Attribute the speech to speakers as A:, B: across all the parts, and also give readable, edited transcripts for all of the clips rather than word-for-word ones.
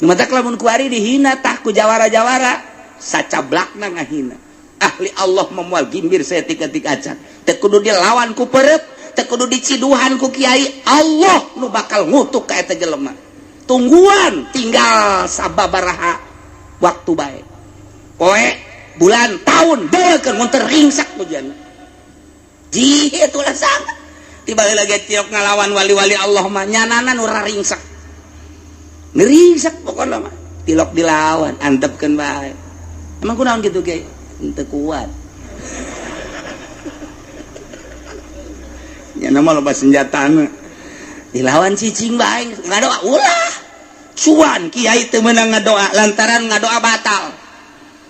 A: mata lamun kuari dihina tah ku jawara-jawara sacablakna ngahina ahli Allah memual gimbir saya tika-tik acan teu kudu dilawan ku perep teu kudu diciduhan ku kiai Allah nu bakal ngutuk ka eta jelema tungguan tinggal sababaraha waktu bae poe bulan tahun deukeun mun teu ringsak hujan jihe tulah sangat tiba lagi tiok ngalawan wali-wali Allah mah nyanana nu raringsak ngeringsak pokokna mah tilok dilawan antepkeun bae emang kunaon kitu ge teu kuat nya nama loba senjatana dilawan cicing bae ngadoa ulah cuan kiai teu meunang ngadoa lantaran ngadoa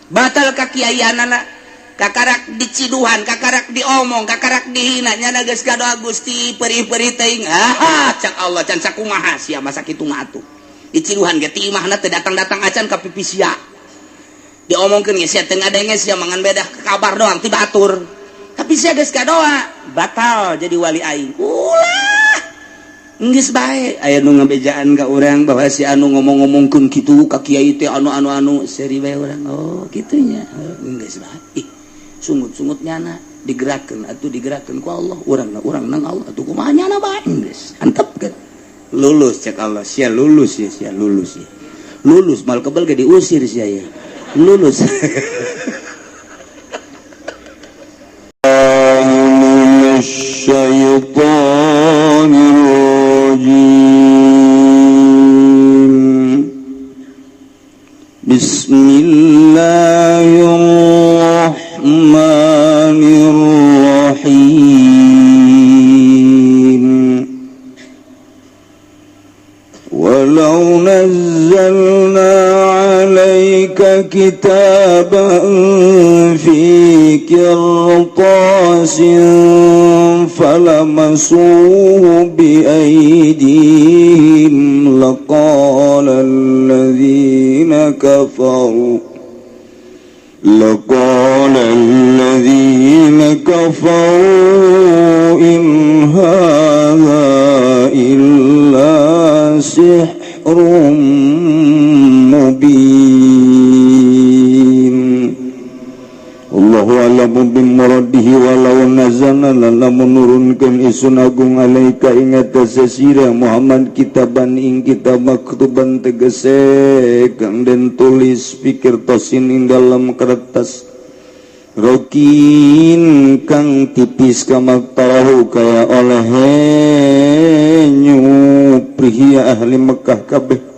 A: batal ka kiaianana kakarak diciduhan kakarak diomong kakarak dihina nya geus ngadoa Gusti perih-perih teuing cak Allah can sakumaha sia masa kitu mah atuh diciduhan ge ti imahna teu datang-datang acan ka pipi sia diomongkeun ge sia teu ngadenge sia mangan bedah kabar doang ti batur tapi sia geus ngadoa batal jadi wali aing ulah geus bae aya nu ngabejaan ka urang bahwa si anu ngomong-ngomongkeun kitu ka kiai teh anu seri bae urang oh kitu nya geus bae sungut-sungut nyana digerakkeun atuh digerakkeun ku Allah urang nang Allah atuh kumaha nyana bae geus antepkeun lulus cek Allah sia lulus ya sia lulus ya lulus mal kebal ge diusir sia ya lulus Bismillahirrahmanirrahim. Walau nazzalna 'alaika kitaban fi qirtasin falamasuhu bi aydihim laqala alladhina kafaru in hadha illa sihrun mubin. Allahu a'lamu bimuradihi walau nazalna lamun nurunkeun isun agung alaika ing atase sira Muhammad kitaban ing kitab maktuban tegese kang den tulis pikir tosin ing dalam kertas rokin kang tipis kamak tahu kaya oleh nyupriya ahli Mekah kabeh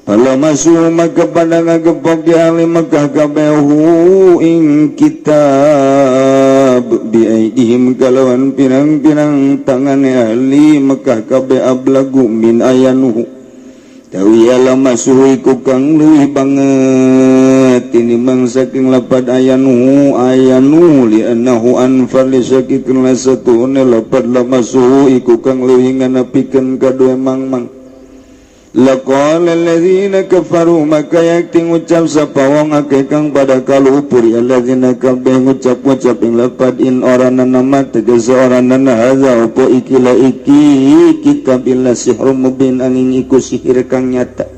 A: pala masuk maka pada ngagepok di ahli Mekah kabehu ing kitab biaidihim kalawan pirang-pirang tangan ahli Mekah kabeh ablagu min ayanuhu tawi ala masuk iku kang luwih banget tinimbang saking lapad ayanu li annahu anfal saking lasatune lapad la masuk iku kang luwih nganapikeun kadoe mangmang. Laqala alladzina kafaru maka yakti ngucap sapa wong akeh kang pada kalupur alladzina kabeh ngucap-ngucap ing lapad in orana nama tegese orana hadza apa iki la iki kitab illa sihrun mubin angin iku sihir kang nyata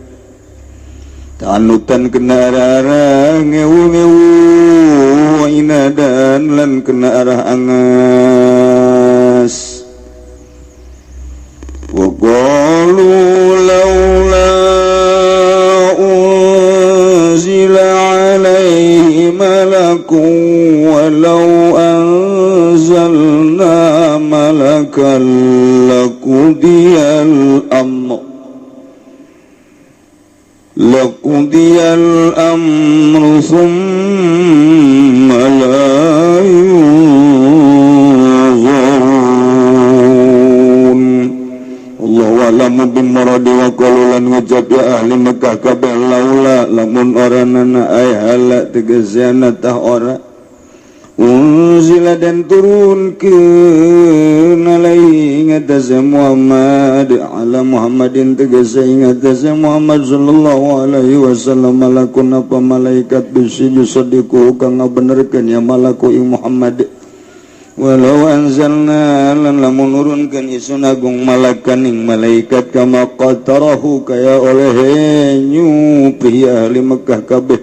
A: tanutan kena arah ngewu-ngewu inadan lan kena arah angas wa qalu laula unzila alaihi malakun walau anzalna malakan lakudiyal amru thumma la alamu bimuradi wa qalulan ngucap ya ahli Mekah kabeh laula lamun oranana ay hala tegesiana tah ora unzila dan turun ke alaihi ngatasa Muhammad ala Muhammadin tegese ngatasa Muhammad sallallahu alaihi wasallam malakun apa malaikat bisi yusadiku kang ngabenerkeun ya malaku ing Muhammad walau anzalna lan lamun nurunkeun isun agung malakan ing malaikat kama qatarahu kaya oleh nyu
B: nyupri ahli Mekah kabeh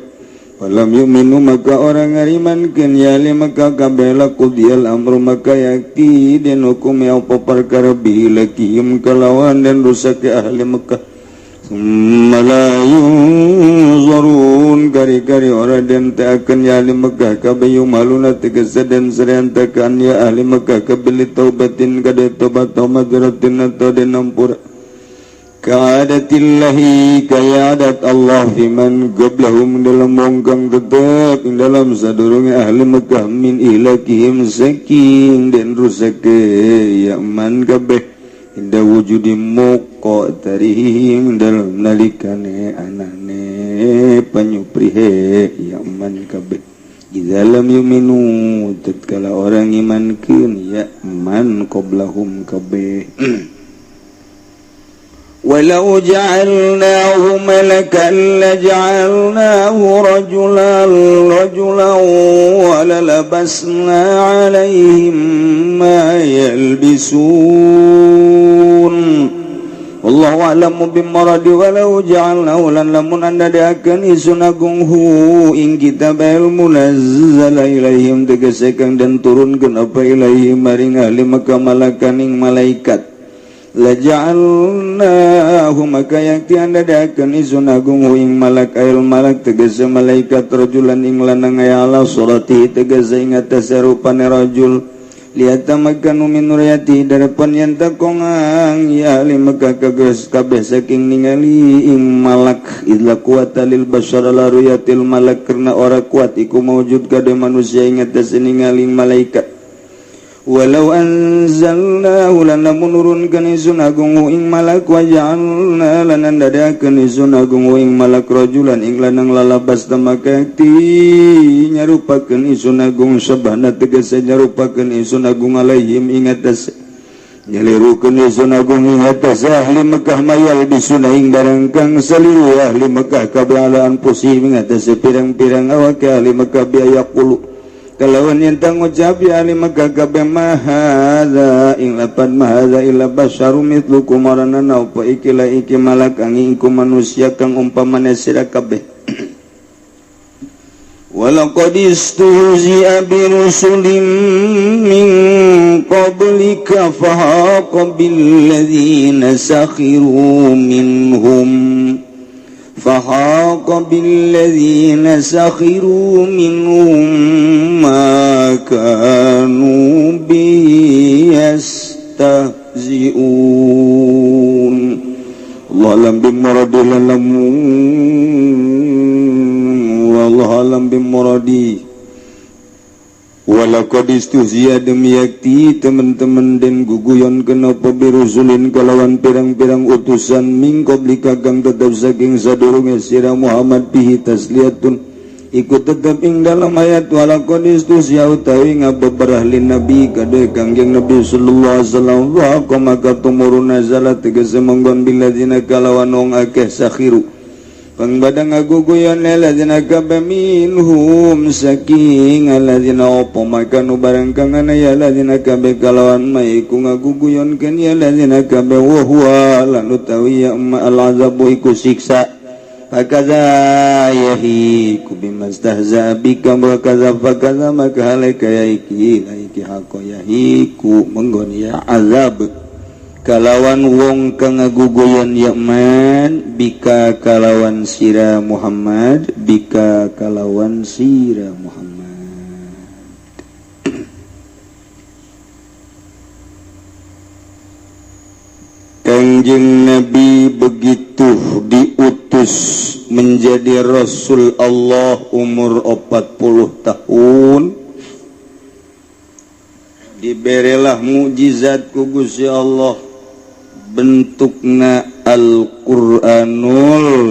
B: falam yu'minu maka orang ngarimankeun ya ahli Mekah kabeh laqudial amru maka yakti den hukum ya apa perkara bihi lakihim kalawan dan rusak ahli Mekah malayun kari-kari orang dan tak akan ya ahli Mekah kabeh yumaluna tegesa dan serentakkan ya ahli Mekah kabeh taubatin kada taubat maghfiratin atau den ampura kaadatillahi kaya adat Allah fiman qablahum dalam mongkang tetap dalam sadurunge ahli Mekah min ilakihim saking dan rusak ya man kabeh inda wujudi moko tarihim dalam nalikane anane panyuprihe yaman kabeh idalam yuminu tatkala orang imankeun yaman qablahum kabeh walau ja'alnahu malakan laja'alnahu rajulan walalabasna alaihim ma yalbisun wallahu a'lamu bimaradi walau ja'alnahu lan lamun anda deakeun isun agung hu ing kitab munazzala ilaihim tegasekan dan turunkeun apa ilaihim maring ahli Makkah malakan ing malaikat laja'alnahu maka yakti anda dakan isun agung ing malak ail malak tegese malaikat rajulan ing lanang aya ala surati tegese ing atas rupane rajul liata makan min nuriyati darapan yang takongang ya ahli Mekah kages kabeh saking ningali ing malak illa quwata lil bashar la ruyatil malak karena ora kuat iku maujud kade manusia ing atas ningali malaikat walau anzalnahu lana menurunkan isun agung ing malak wa ja'alna lana dadakan isun agung ing malak rajulan ing lanang lalabas tamakati nyarupakeun isun agung sabana tegese nyarupakeun isun agung alaihim ing atas nyalirukeun isun agung ing atas ahli Mekah mayal bisuna ing barang kang saliru ahli Mekah kabalaan pusih ing atas pirang-pirang awak ahli Mekah biayaqulu kalawan yang tangucap ya ahli Mekah kabeh mahadza ing lapan mahadza illa basyarum mitlukum maranana apa ikilah iki malak angin ku manusia kang umpamane sira kabeh walaqad istuhzi'a bi rusulin min qablika fahaqa bil ladzina sakhiru minhum فحاق بالذين سخروا منهم ما كانوا به يستهزئون الله أعلم بمراد والله أعلم بمراد walaqad istuhziya demi yakti teman-teman dan guguyon kenapa birusulin kalawan pirang-pirang utusan min qablika kang tetap saking sadurunge sira Muhammad bihi tasliyatun ikut tetap ing dalam ayat walaqad istuhziya utawi ngabeberah lin nabi kade kangjeng Nabi sallallahu alaihi wasallam wa maka tumurun nazalat tegese monggon biladzina kalawan wong akeh sakhiru pangbadang aguguyan ladzina kabeh minhum saking alladzina opo makanu barang kang ana ya ladzina kabeh kalawan maiku ngaguguyon ken ya ladzina kabeh wa huwa lan utawi ya al azabu iku siksa fakaza yahiku bimastahza bika wa kaza fakaza maka halaka yaiki laiki hako yahiku menggon ya azab kalawan wong kang ngaguguyan yaman bika kalawan sira Muhammad bika kalawan sira Muhammad Kanjeng Nabi begitu diutus menjadi Rasul Allah umur 40 tahun diberilah mukjizat ku Gusti Allah bentukna Al-Quranul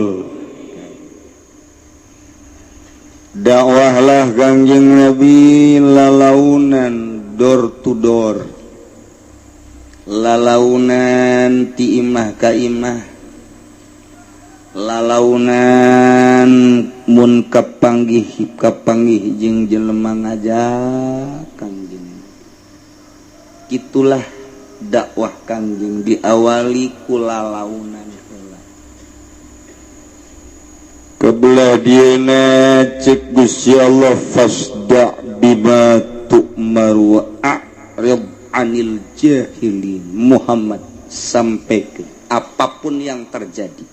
B: dakwahlah Kanjeng Nabi lalaunan door to door lalaunan ti imah ka imah lalaunan mun kapanggih jeung jelema ngajak Kanjeng itulah dakwah Kanjeng diawali kulalaunan kebelah dieuna cek Gusti Allah fasda bima tu'mar wa a'rid anil jahilin. Muhammad sampaikan apapun yang terjadi,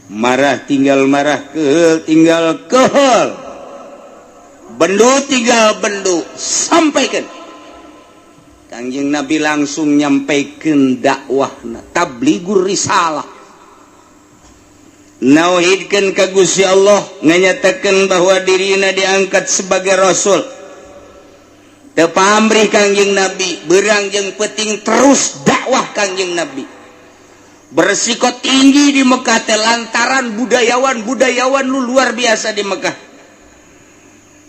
B: marah tinggal marah, kehel tinggal kehel, bendu tinggal bendu, sampaikan. Kangjeng Nabi langsung nyampaikan dakwahna, tabligur risalah, nauhidkan ka Gusti Allah, nganyatakan bahwa dirina diangkat sebagai rasul. Teu pamrih Kangjeng Nabi, berang jeung penting terus dakwah Kangjeng Nabi. Bersiko tinggi di Mekah teh lantaran budayawan lu luar biasa di Mekah.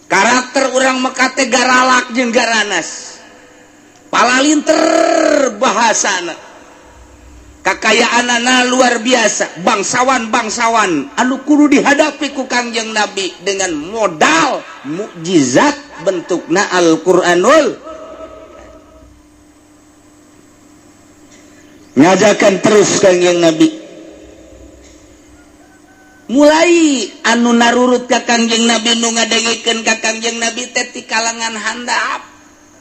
B: Karakter orang Mekah teh garalak jeung garanas. Palalinter bahasana. Kakayaanana luar biasa, bangsawan anu kudu dihadapi ku Kangjeng Nabi dengan modal mukjizat bentukna Al-Qur'anul. Ngajakan terus Kangjeng Nabi. Mulai anu narurut ka Kangjeng Nabi, nu ngadengikeun ka Kangjeng Nabi teh ti kalangan handap,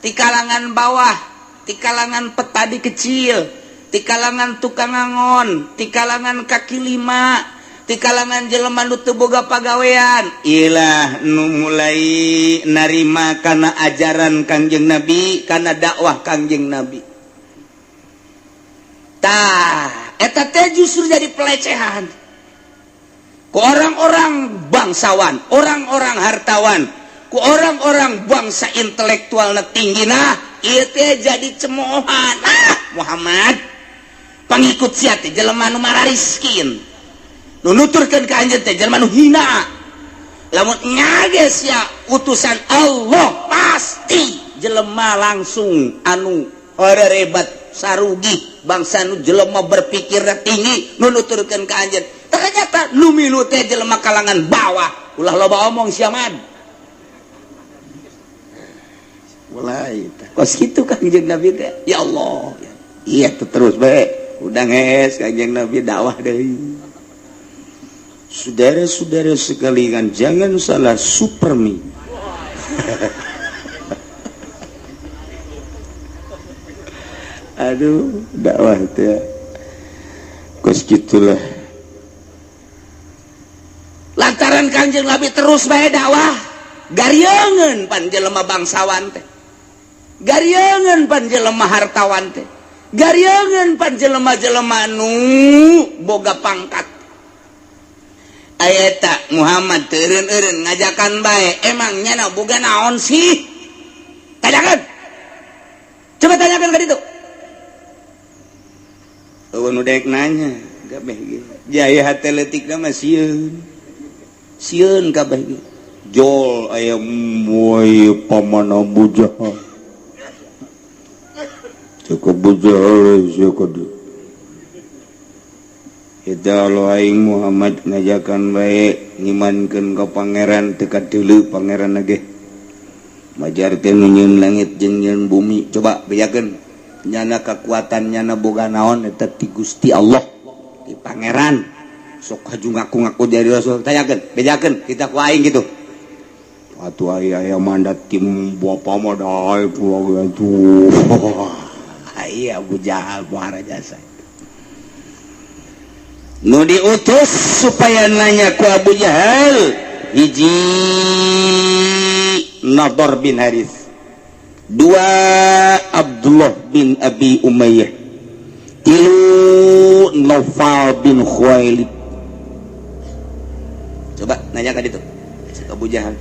B: ti kalangan bawah, ti kalangan petani kecil, ti kalangan tukang angon, ti kalangan kaki lima, ti kalangan jelema nu teu boga pagawean. Ilah nu mulai narima kana ajaran Kangjeng Nabi, kana dakwah Kangjeng Nabi. Tah, eta teh justru jadi pelecehan ku orang-orang bangsawan, orang-orang hartawan, ku orang-orang bangsa intelektual na tinggina, ieu teh jadi cemoohan. Muhammad pangikut sia teh jelema nu marariskin, nu nuturkeun ka anjeun teh jelema nu hina. Lamun nyages ya utusan Allah, pasti jelema langsung anu harerebat sarugi, bangsa nu jelema berpikir tinggi, nu nuturkeun ka anjeun. Ternyata nu milu teh jelema kalangan bawah, ulah loba omong sia man. Mulai kos kitu Kangjeng Nabi teh. Ya Allah, iya terus bae. Udah nges Kangjeng Nabi dakwah deui. Saudara-saudara sekalian, jangan salah supermi. Aduh, dakwah teh kos kitulah. Lantaran Kangjeng Nabi terus bae dakwah, garieungeun pan jelema bangsawan teh, garieungeun pan jelema hartawan teh, garieungeun pan jelema-jelema nu boga pangkat. Aya eta Muhammad teu eureun-eureun ngajakan bae, emang nyana boga naon sih? Tanyakeun. Coba tanyakeun ka ditu. Eueun dek nanya, kabeh ge. Jaya hate leutikna mah sieun kabeh ge. Jol aya moy paman Abu Jahal. Cukup Abu Jahal cukup. Eta lo aing Muhammad ngajakan bae ngimankeun ka pangeran teu kadeuleu pangeran ge. Majarkeun nyieun langit jeung nyieun bumi. Coba bejakeun nyana kekuatan nyana boga naon eta ti Gusti Allah, ti pangeran. Sok haju ngaku-ngaku jadi rasul. Tanyakeun, bejakeun kita ku aing gitu. Atuh aya mandat tim bapa mah dae pulang atuh. Aya Abu Jahal muara jasa. Nu diutus supaya nanya ku Abu Jahal, hiji Nadhr bin Harith, dua Abdullah bin Abi Umayyah, tilu Naufal bin Khuwailid. Coba nanya ka ditu cek Abu Jahal,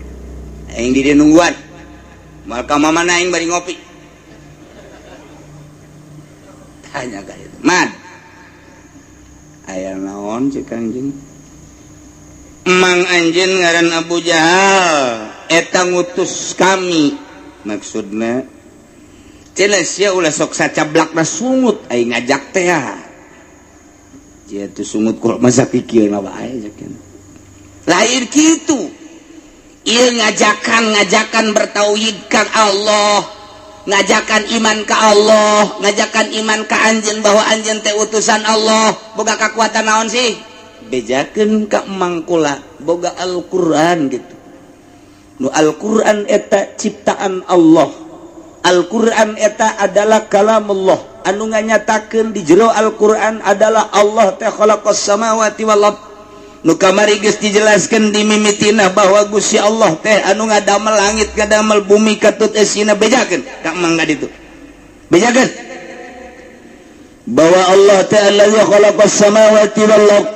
B: aing di dieu nungguan mal ka mamana aing bari ngopi. Tanya ka ditu, "Man, aya naon cek Kangjeng?" "Emang anjeun ngaran Abu Jahal, eta ngutus kami." Maksudna cenah sia ulah sok sacablakna sungut aing ngajak teh. Sia teh sungut kul masa pikirna wae cekeun. Lain kitu. Ieu ngajakan bertauhidkan Allah, ngajakan iman ka Allah, ngajakan iman ka anjeun bahwa anjeun teh utusan Allah, boga kakuatan naon sih?
A: bejakeun ka mangkula boga Al-Qur'an gitu. Nu Al-Qur'an eta ciptaan Allah. Al-Qur'an eta adalah kalamullah. Anu nganyatakeun di jero Al-Qur'an adalah Allah teh khalaqas samawati wal ard. Nu kamari geus dijelaskeun di mimitina bahwa Gusti Allah teh anu ngadamel langit ngadamel bumi katut esina bejakeun ka mangga ditu. Bejakeun bahwa Allah ta'ala khalaqas samawati wal ard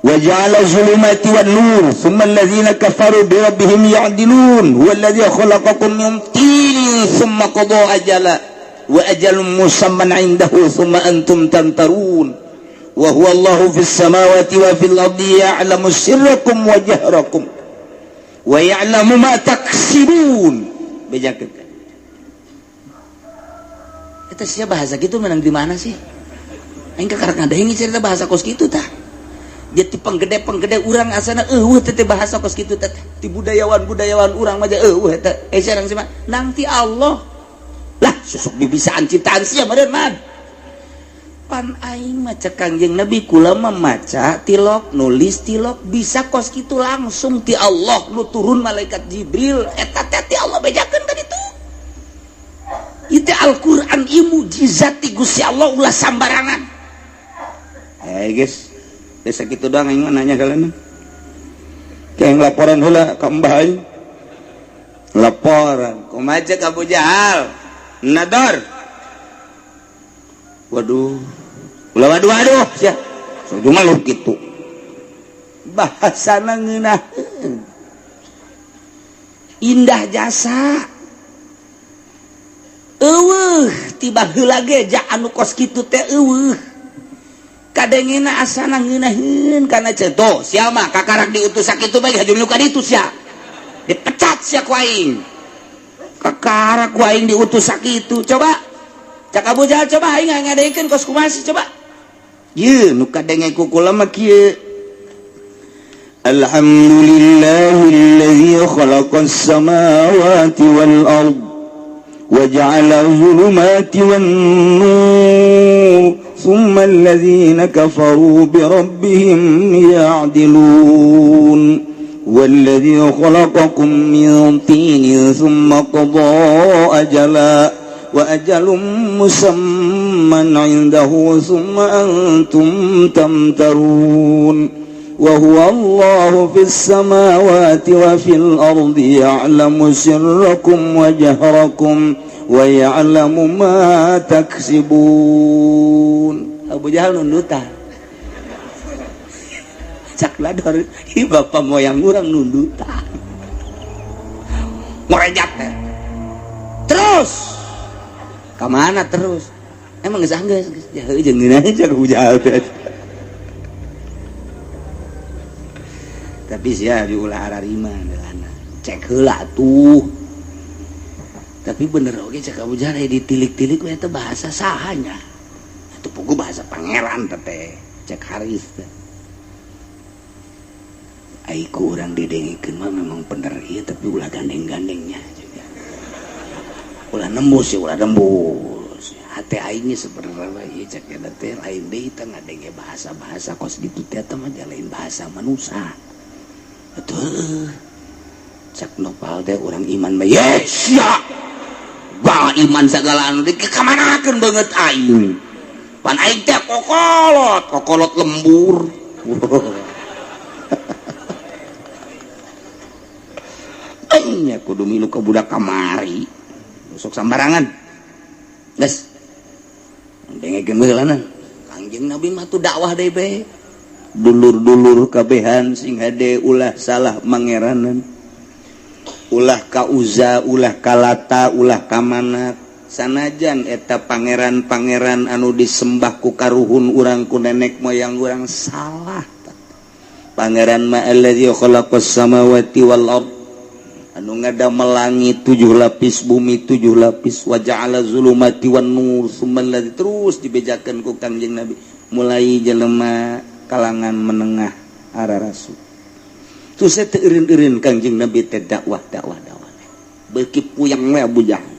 A: وجعل الظلمات والنور ثم الذين كفروا بربهم يعدلون هو الذي خلقكم من طين ثم قضى أجلا وأجل مسمى عنده ثم أنتم تمترون وهو الله في السماوات وفي الأرض يعلم سركم وجهركم ويعلم ما تكسبون. Bejakeun eta sia bahasa gitu menang di mana sih? Aing kakarek ngadaeng cerita bahasa kos kitu tah. Dia ti penggede urang asana teh bahasa kos kitu teh ti budayawan urang mah eta sareng sih mah nang ti Allah lah susuk bibisaan ciptaan sia meureun mah pan aing maca Kangjeng Nabi kula mah maca tilok nulis tilok bisa kos kitu langsung ti Allah nu turun malaikat Jibril eta teh ti Allah bejakeun ka ditu. Itu Al-Qur'an ieu mukjizat ti Gusti Allah ulah sambarangan. Guys desa gitu doang yang nanya kalian kayak laporan heula ka Mbah aing laporan kumaha cek Abu Jahal nador waduh sia cuma lu kitu bahasana ngeunaheun indah jasa eueuh tiba heula ge ja anu kos kitu teh eueuh kadengena asana ngeunaheun kana ceto sia mah kakarak diutus sakitu bae hajum luka ditu sia dipecat sia ku aing kakarak ku aing diutus sakitu coba cak Abu Jahal coba aing ngadeikeun kos kumaha sih coba ye nu kadenge ku kula mah kieu alhamdulillahilladzi khalaqas samawati wal ard wa ja'ala dhulumati wan nur ثم الذين كفروا بربهم يعدلون والذي خلقكم من طين ثم قضى أجلا وأجل مسمى عنده ثم أنتم تمترون وهو الله في السماوات وفي الأرض يعلم سركم وجهركم وَيَعْلَمُ مَا تَكْسِبُونَ. Abu Jahal nundutan cak lador hi bapak moyang urang nundutan ngorejat terus kamana terus emang geus anggeus geus jeung ngeunaheun cak Abu Jahal tapi sia diulah ararima delana cek heula tuh. Tapi bener oke cak Abu Jahal ditilik-tilik eta bahasa sahanya itu pugu bahasa pangeran teh cek Haris teh aiku urang didengikeun mah memang bener ieu tapi ulah gandeng-gandengnya ulah nembus hate aing sebenarnya ieu cak eta teh lain deui teh ngadenge bahasa-bahasa kos ditu teh mah lain bahasa manusia atuh cak nopal teh urang iman mah yes ya bah iman segala anu dikamanakeun beungeut aing pan aing teh kokolot lembur aing nya kudu milu ka budak kamari sok sambarangan geus dengekeun heulana Kangjeng Nabi mah tu dakwah deui bae dulur-dulur kabehan sing hade ulah salah mangeranan ulah ka Uza, ulah ka Lata, ulah ka Manat sanajan eta pangeran-pangeran anu disembah ku karuhun urang ku nenek moyang urang salah pangeran ma alladzi khalaqas samawati wal ard anu ngadamel langit 7 lapis bumi 7 lapis wa ja'ala zulumati wan nur summallazi terus dibejakeun ku Kangjeng Nabi mulai jelema kalangan menengah ara rasul terus teh eureun-eureun Kangjeng Nabi teh dakwah beuki puyang we Abu Jahal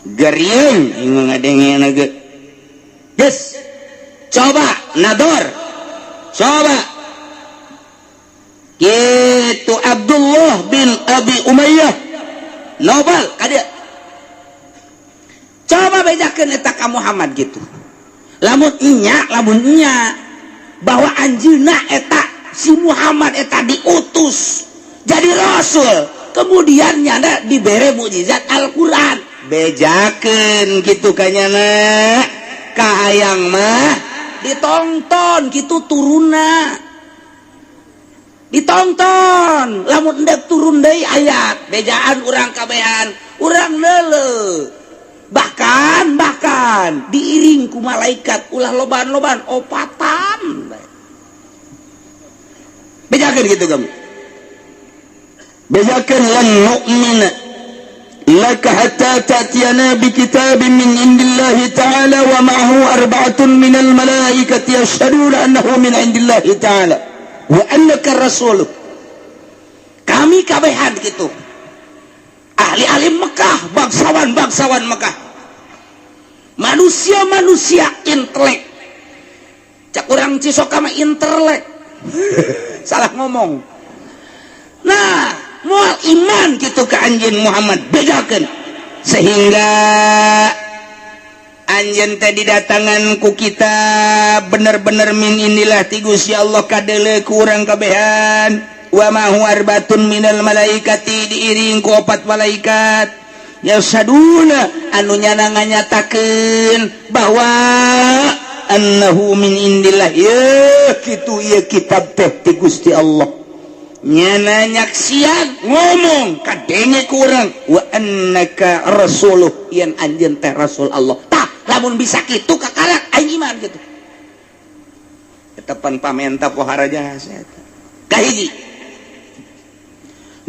A: garieun ing ngadengena ge geus coba nador coba gitu Abdullah bin Abi Umayyah Nobel kada coba bedakeun eta ka Muhammad gitu lamun nya bahwa anjeunna eta si Muhammad eta diutus jadi rasul kemudian nyana dibere mukjizat Al-Qur'an bejakeun gitu kanyana ka hayang mah ditonton gitu turunna ditonton lamun endek turun deui ayat bejaan urang kabehan urang leuleuh bahkan diiring ku malaikat ulah loban-loban opatan bejakeun gitu kamu bejakeun lan nu'mina laka hatta ta'tiyana bi kitabin min indillahi ta'ala wa ma'ahu arba'atun minal malaikati yashhaduna annahu min indillahi ta'ala wa annaka rasul kami kabehan gitu ahli-ahli Mekah bangsawan Mekah manusia intelek cak urang Cisoka mah intelek salah ngomong nah moal iman gitu ke anjeun Muhammad bedakeun sehingga anjeun teh didatangan ku kita bener-bener min inilah ti Gusti Allah kadeuleu ku urang kabehan wa ma huwa arbatun minal malaikati diiring ku 4 malaikat yasaduna anu nyana nganyatakeun bahwa annahu min indillah ya kitu ieu kitab teh ti Gusti Allah nyana nyaksian ngomong kadenge ku urang wa annaka rasuluh yen anjeun teh rasul Allah tah lamun bisa kitu kakalak aing iman gitu eta pan pamenta pohara jasa eta kahiji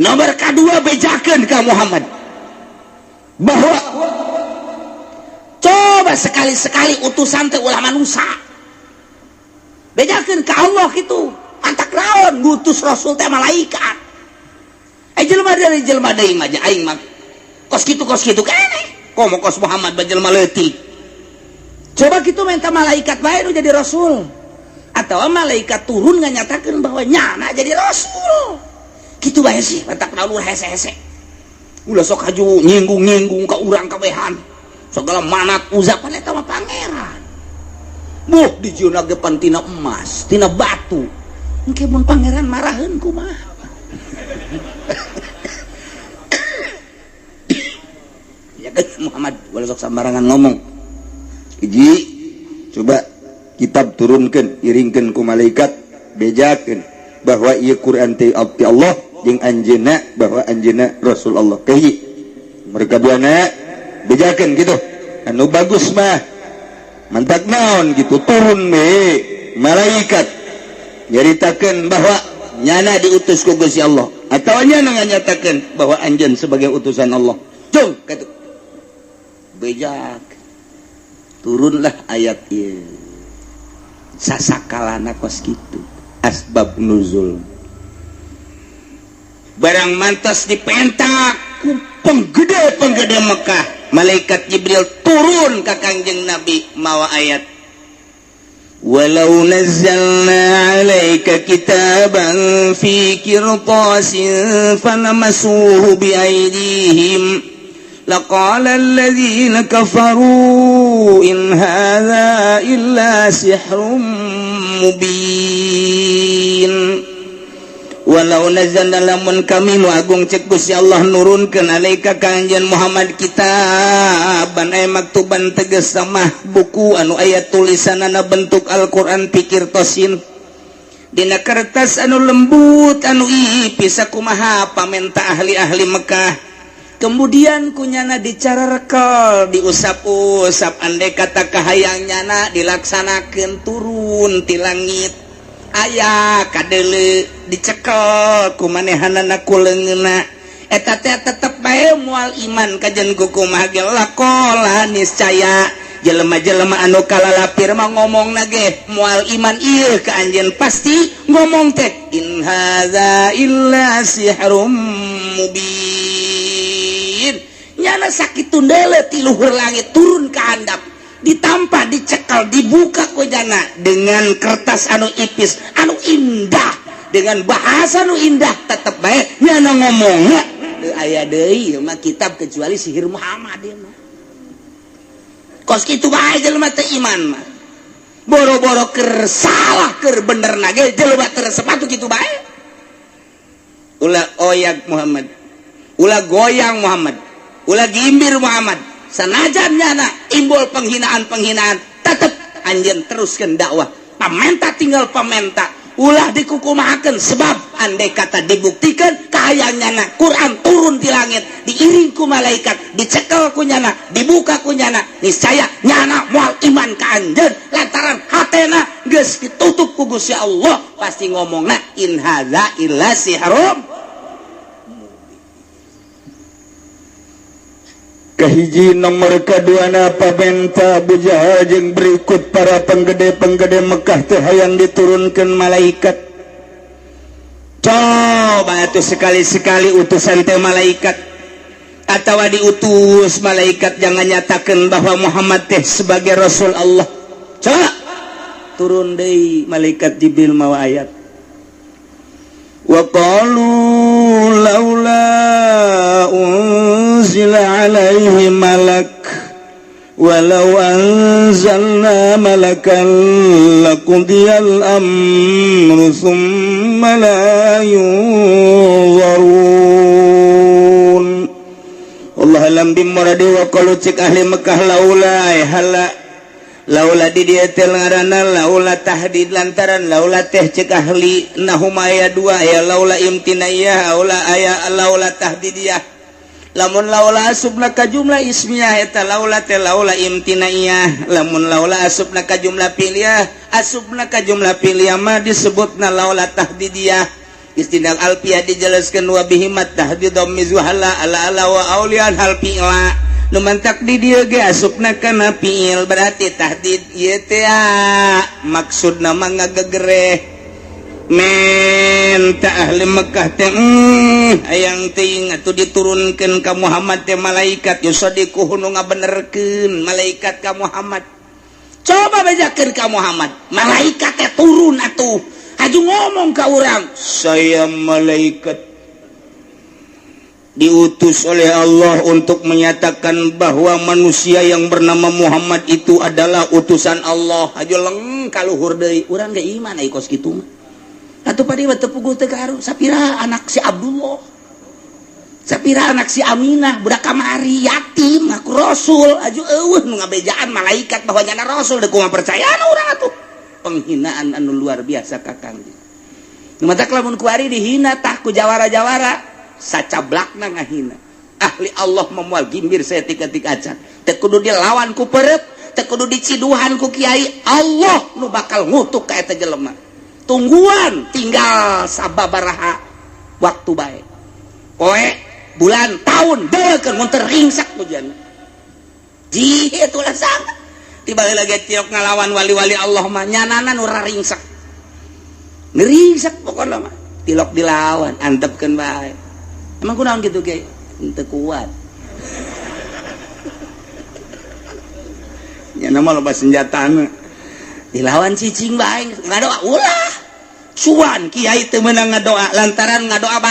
A: nomor kedua bejakeun ka Muhammad bahwa coba sekali-sekali utusan teh ulah manusia bejakeun ka Allah gitu antak naon ngutus rasul teh malaikat jelema dari jelema deui mah aing mah kos kitu keneh komo kos Muhammad bajelema leutik coba gitu minta malaikat bae nu jadi rasul atau malaikat turun nganyatakeun bahwa nyana jadi rasul gitu bae sih matak naulur hese-hese ulah sok haju nyinggung ka urang kabehan segala manat uzapan eta mah pangeran muh dijieunna ge pan tina emas tina batu engke mun pangeran maraheun kumaha ya kan Muhammad ulah sok sambarangan ngomong hiji coba kitab turunkeun iringkeun ku malaikat bejakeun bahwa ieu Quran teh abdi Allah jeung anjeunna bahwa anjeunna Rasul Allah kahiji mereka duana bejakeun gitu anu bagus mah mantak naon gitu turun we malaikat nyaritakeun bahwa nyana diutus ku Gusti Allah atawa nyana nganyatakeun bahwa anjeun sebagai utusan Allah cung kitu bejak turunlah ayat ieu sasakalana kos kitu asbab nuzul barang mantas dipentak ku penggede Mekah malaikat Jibril turun ka Kangjeng Nabi mawa ayat walau nazzalna 'alaika kitaban fi qirtasin fanamasuhu bi aydihim laqala alladhina kafaru in hadza illa sihrun mubin walau nazalna lamun kami nu agung cek Gusti Allah nurunkeun alaika ka anjeun Muhammad kitaban ay maktuban tegas mah buku anu aya tulisanana bentuk Al-Qur'an pikir tosin dina kertas anu lembut anu ipis sakumaha pamenta ahli-ahli Mekah kemudian kunyana dicarerekel diusap-usap andai kata kahayang nyana dilaksanakeun turun ti langit aya kadeuleu dicekel ku manehanana ku leungeunna eta teh tetep bae moal iman kajen kukumaha ge laqala niscaya jelema-jelema anu kalalapir mah ngomongna ge moal iman ieu ka anjeun pasti ngomong teh in hadza illa sihrum mubin nyana sakitu deuleu ti luhur langit turun ka handap ditampa dicekal dibuka kojana dengan kertas anu ipis anu indah dengan bahasa anu indah tetep bae nyana ngomongna aya deui mah kitab kecuali sihir Muhammad ya mah kos kitu bae jelema teu iman mah boro-boro keur salah keur bener nage jelema teu sepatu kitu bae ulah oyak Muhammad ulah goyang Muhammad ulah gimbir Muhammad sanajan nyana imbul penghinaan tetep anjeun teruskeun dakwah pamenta tinggal pamenta ulah dikukumahakeun sebab andai kata dibuktikan kahayangna Quran turun di langit diiring ku malaikat dicekel ku nyana dibuka ku nyana niscaya nyana moal iman ka anjeun lantaran hatena geus ditutup ku Gusti Allah pasti ngomongna in hadza illa sihrun
B: kahiji nomor kaduana pamenta Abu Jahal jeung berikut para penggede-penggede Mekah teh hayang diturunkeun malaikat.
A: Coba atuh sekali-sekali utusan teh malaikat atawa diutus malaikat jangan nyatakeun bahwa Muhammad teh sebagai rasul Allah. Coba turun deui malaikat Jibril mawa ayat.
B: Wa qalu laula unzila alaihi malak walau anzalna malakan laqudiyal amru thumma la yunzarun. Allah alam bimuradi wa qalu cik ahli Mekah laula hala laula di dieu teh ngaranna laula tahdid lantaran laula teh cek ahli nahum aya dua aya laula imtinaiyah laula tahdidiyah lamun laula asubna ka jumlah ismiyah eta laula teh laula imtinaiyah lamun laula asubna ka jumlah piliyah asubna ka jumlah piliyah mah disebutna laula tahdidiyah istinal alfiyah dijelaskeun wa bihimat tahdidum mizwahala ala wa aulian hal fi'la numantak di dieu ge asupna kana fiil berarti tahdid ieu teh maksudna mah ngagegereh men ta ahli Mekah teh hayang teuing atuh diturunkeun ka Muhammad teh malaikat yusadiquhu nu ngabenerkeun malaikat ka Muhammad coba bejakeun ka Muhammad malaikat teh turun atuh aju ngomong ka urang saya malaikat diutus oleh Allah untuk menyatakan bahwa manusia yang bernama Muhammad itu adalah utusan Allah. Aja leng kaluhur deui urang ge iman ai kos kitu mah atuh padi teu pugul teu kaharu sapira anak si Abdullah sapira anak si Aminah budak kamari yatim ngaku rasul aju eueuh nu ngabejaan malaikat bahwa nyana rasul deuk kumaha percayaan urang atuh penghinaan anu luar biasa kakang nu mata lamun ku ari dihina tah ku jawara-jawara sacablakna ngahina ahli Allah memual gimbir saya tika-tika acan teu kudu dilawan ku peureup teu kudu diciduhan ku kiai Allah nu bakal ngutuk ka eta jelema tungguan tinggal sababaraha waktu bae poe bulan tahun deukeun mun teu ringsak tujuan ji atuh sang tibalik lagi tiok ngalawan wali-wali Allah mah nyanana nu raringsak ngeringsek pokona mah tilok dilawan antepkeun bae emang kunaon gitu ge teu kuat nya nama loba senjatana dilawan cicing bae ngadoa ulah cuan kiai teu meunang ngadoa lantaran ngadoa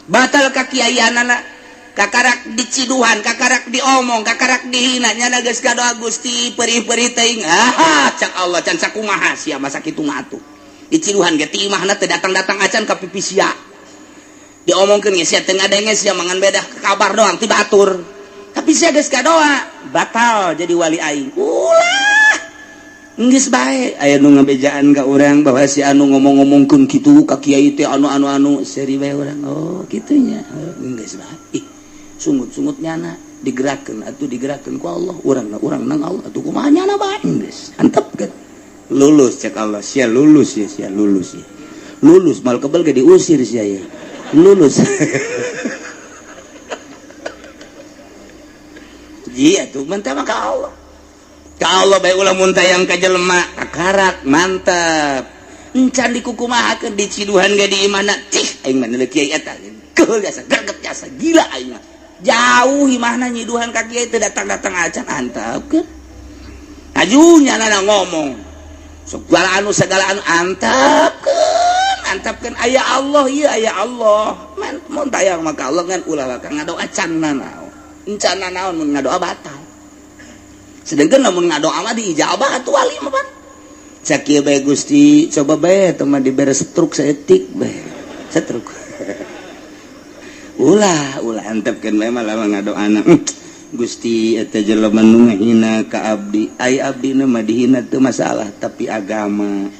B: batal ka kiaianana kakarak diciduhan kakarak diomong kakarak dihina nya geus ngadoa Gusti perih-perih teuing cak Allah can sakumaha sia masa kitu mah atuh diciduhan ge ti imahna teu datang-datang acan ka pipi sia diomongkeun geus sia teu ngadenge sia mangan bedah kabar doang ti batur tapi sia geus kadoa batal jadi wali aing ulah geus bae aya nu ngabejaan ka urang bahwa si anu ngomong-ngomongkeun kitu ka kiai teh anu seri bae urang oh kitu nya geus bae sungut-sungut nyana digerakkeun atuh digerakkeun ku Allah urang nang Allah atuh kumaha nyana bae geus antepkeun lulus cek Allah sia lulus ya sia lulus ya lulus mal kebal ge diusir sia ya lulus iya tuh mentah mah ka Allah bae ulah mun tayang ka jelema akarak mantap encan dikukumahakeun diciduhan ge di imana cih aing mah neuleuh kiai eta keul jasa greget jasa gila aing mah jauh imahna nyiduhan ka kiai teu datang-datang acan antap ke
A: ajunya nana ngomong segala anu antapkan ayah Allah iya ayah Allah mun tayang maka Allah ngan ulah ka ngadoa canna naon encana naon mun ngadoa batal sedangkan namun ngadoa mah diijabah atuh wali mah pan sakieu bae Gusti coba bae teu mah dibere setruk saeutik bae setruk ulah antapkeun bae mah lamun ngadoana Gusti eta jelema nu ngahina ka abdi ai abdi na mah dihina teu masalah tapi agama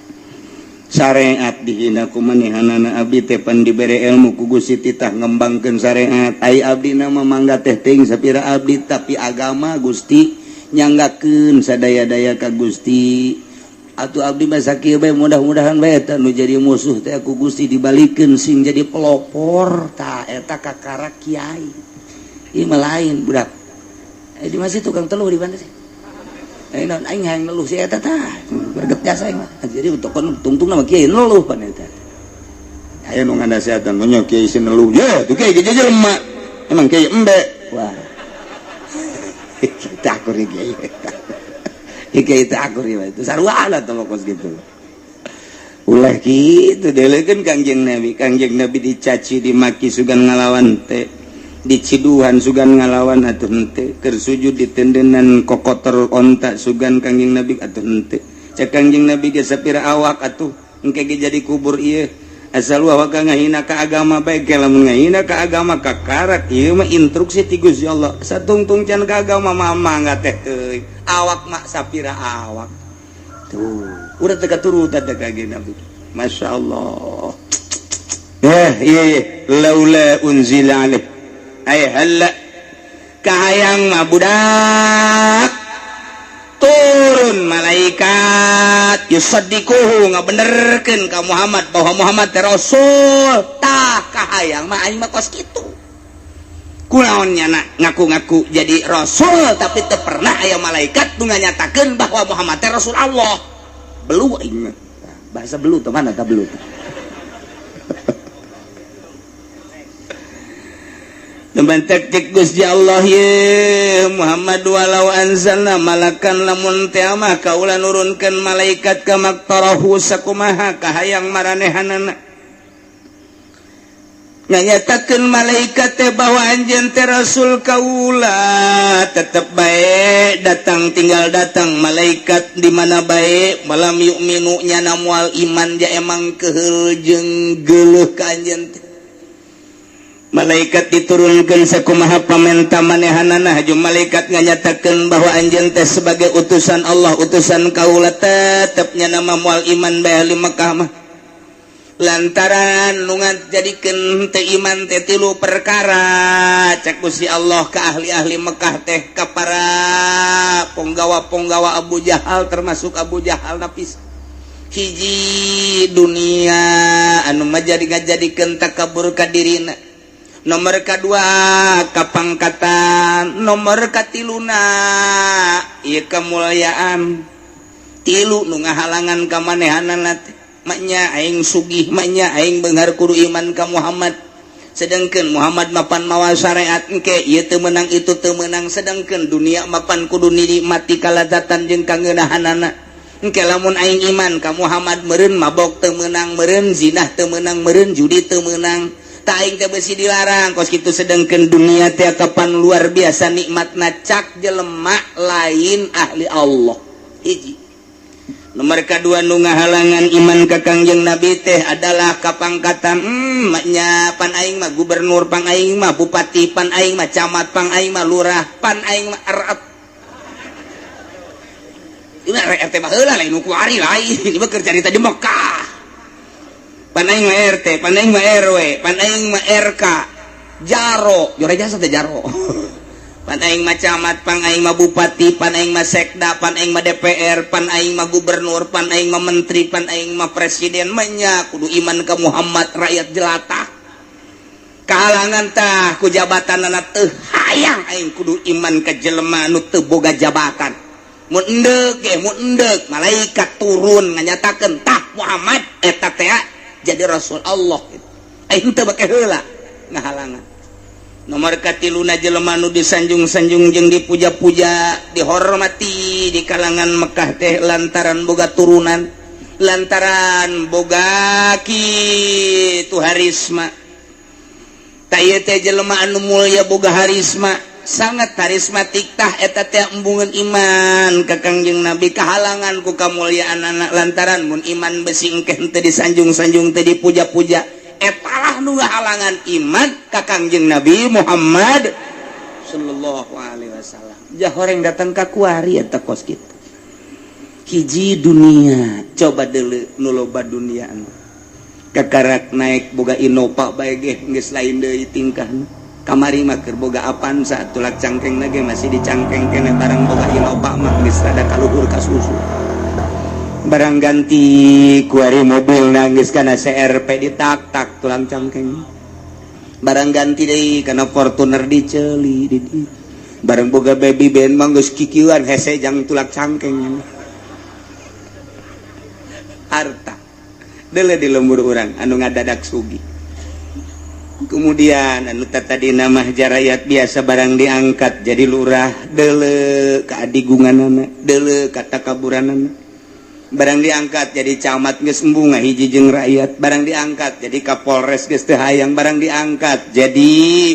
A: syariat dihina ku manehanana abdi teh pan dibere ilmu ku Gusti titah ngembangkeun syariat ai abdi na mah mangga teh teuing sapira abdi tapi agama Gusti nyanggakeun sadaya-daya ka Gusti atuh abdi mah sakieu bae mudah-mudahan bae eta nu jadi musuh teh ku Gusti dibalikeun sing jadi pelopor tah eta kakara kiai ieu mah lain budak di masih tukang teluh di mana sih? Non aing hayang neluh si eta tah. Berget jasa aing mah. Jadi untuk tungtung nama kiai neluh pan eta. Aya nu ngandasatan nya kiai si neluh. Ya, tuh kiai gede jelema. Emang kiai embe. Wah. Kita akur kiai. Kiai teh akur ieu itu sarua teh pokos gitu. Ulah kitu delekeun Kangjeng Nabi dicaci dimaki sugan ngalawan teh. Diciduhan sugan ngalawan atuh henteu keur sujud di tendenan kokotor onta sugan Kangjeng Nabi atuh henteu cek Kangjeng Nabi ge sapira awak atuh engke ge jadi kubur ieu asal wa ngahina ka agama bae ge lamun ngahina ka agama ka karat ieu mah instruksi ti Gusti Allah satungtung can ka agama mah mangga teh teuing awak mah sapira awak tuh urang teh katurutan teh Kangjeng Nabi masyaallah iya laula unzila alaih hala kahayang mah budak turun malaikat yusaddiquhu ngabenerkeun ka Muhammad bahwa Muhammad teh rasul tah kahayang mah aing mah kos kitu kunaon nyana ngaku-ngaku jadi rasul tapi teu pernah aya malaikat nu nganyatakeun bahwa Muhammad teh rasul Allah belu aing mah bahasa belu teh mana tah belu Teman-teman Gusti Allah ye Muhammad walau anzalna malakan lamun teh mah kaula nurunkeun malaikat ka maktarahu sakumaha kahayang maranehanana nganyatakeun malaikat teh bahwa anjeun teh rasul kaula tetep bae datang tinggal datang malaikat di mana bae malam yu'minu nyana moal iman ja emang keheul jeung geuleuh ka anjeun teh malaikat diturunkan sakumaha pamenta manehanana haju malaikat nganyatakeun bahwa anjeun teh sebagai utusan Allah utusan kaula tetepnya nama moal iman bae di Mekah mah lantaran nu ngajadikeun teh iman teh tilu perkara cek Gusti Allah ka ahli-ahli Mekah teh ka para ponggawa-ponggawa Abu Jahal termasuk Abu Jahal napis hiji dunia anu mah jadi ngajadikeun takabur ka dirina nomor kedua kapangkatan nomor katiluna ieu kemuliaan tilu nu ngahalangan ka manehanana teh maknya aing sugih maknya aing beunghar kudu iman ka Muhammad sedangkeun Muhammad mapan mawa syariat engke ieu teu meunang itu teu meunang sedangkeun dunia mapan kudu nikmati kalazatan jeung kangeunahanana engke lamun aing iman ka Muhammad meureun mabok teu meunang meureun zinah teu meunang meureun judi teu meunang aing teh beusi dilarang kos kitu sedengkeun dunia teh kapan luar biasa nikmatna cak jelema lain ahli Allah hiji nomor kedua nu ngahalangan iman ka Kangjeng Nabi teh adalah kapangkatan maknya pan aing mah gubernur pan aing mah bupati pan aing mah camat pan aing mah lurah pan aing mah RT ini RT mah heula lain nu kuari lain ini mah kerja di Mekah panaing mah RT, panaing mah RW, panaing mah RK, Jaro, jore jasa teh Jaro. Panaing mah camat, panaing mah bupati, panaing mah sekda, panaing mah DPR, panaing mah gubernur, panaing mah menteri, panaing mah presiden, manya kudu iman ke Muhammad rakyat jelata. Kahalangan tah ku jabatanana teu hayang aing kudu iman ka jelema nu teu boga jabatan. Mun endeg ge, mun endeg malaikat turun nganyatakeun tah Muhammad eta teh jadi rasul Allah aing teu bake heula ngahalangan nomor katiluna jelema nu disanjung-sanjung jeung dipuja-puja dihormati Nabi di kalangan Mekah teh lantaran boga turunan, lantaran boga kitu harisma. Taya teh jelema anu mulya boga harisma, sangat karismatik tah eta teh embungeun iman ka Kangjeng Nabi, kahalangan ku kamulyaan anak lantaran mun iman besi engke teu disanjung-sanjung teu dipuja-puja, eta lah nu ngahalangan iman ka Kangjeng Nabi Muhammad sallallahu alaihi wasallam. Jah horeng datang ka kuari eta kos kitu. Hiji dunia, coba deuleu nu loba dunia anu. Kakarak naik boga Innova bae ge geus lain deui tingkahna. Kamari mah keur boga Avanza, tulak cangkengna ge masih dicangkeng kene barang boga Innova mah geus rada kaluhur ka susu. Barang ganti kuari mobilna geus kana CRP ditak-tak tulang cangkeng. Barang ganti deui kana Fortuner diceuli di dieu. Barang boga baby band mah geus kikieuan hese jang tulak cangkeng. Harta dele di lembur orang anu ngadadak sugi. Kemudian anu tadi nama jarayat biasa barang diangkat jadi lurah, dele keadigunganana, dele katakaburanana. Barang diangkat jadi camat geus embung ngahiji jeung rakyat, barang diangkat jadi kapolres geus teu hayang, barang diangkat jadi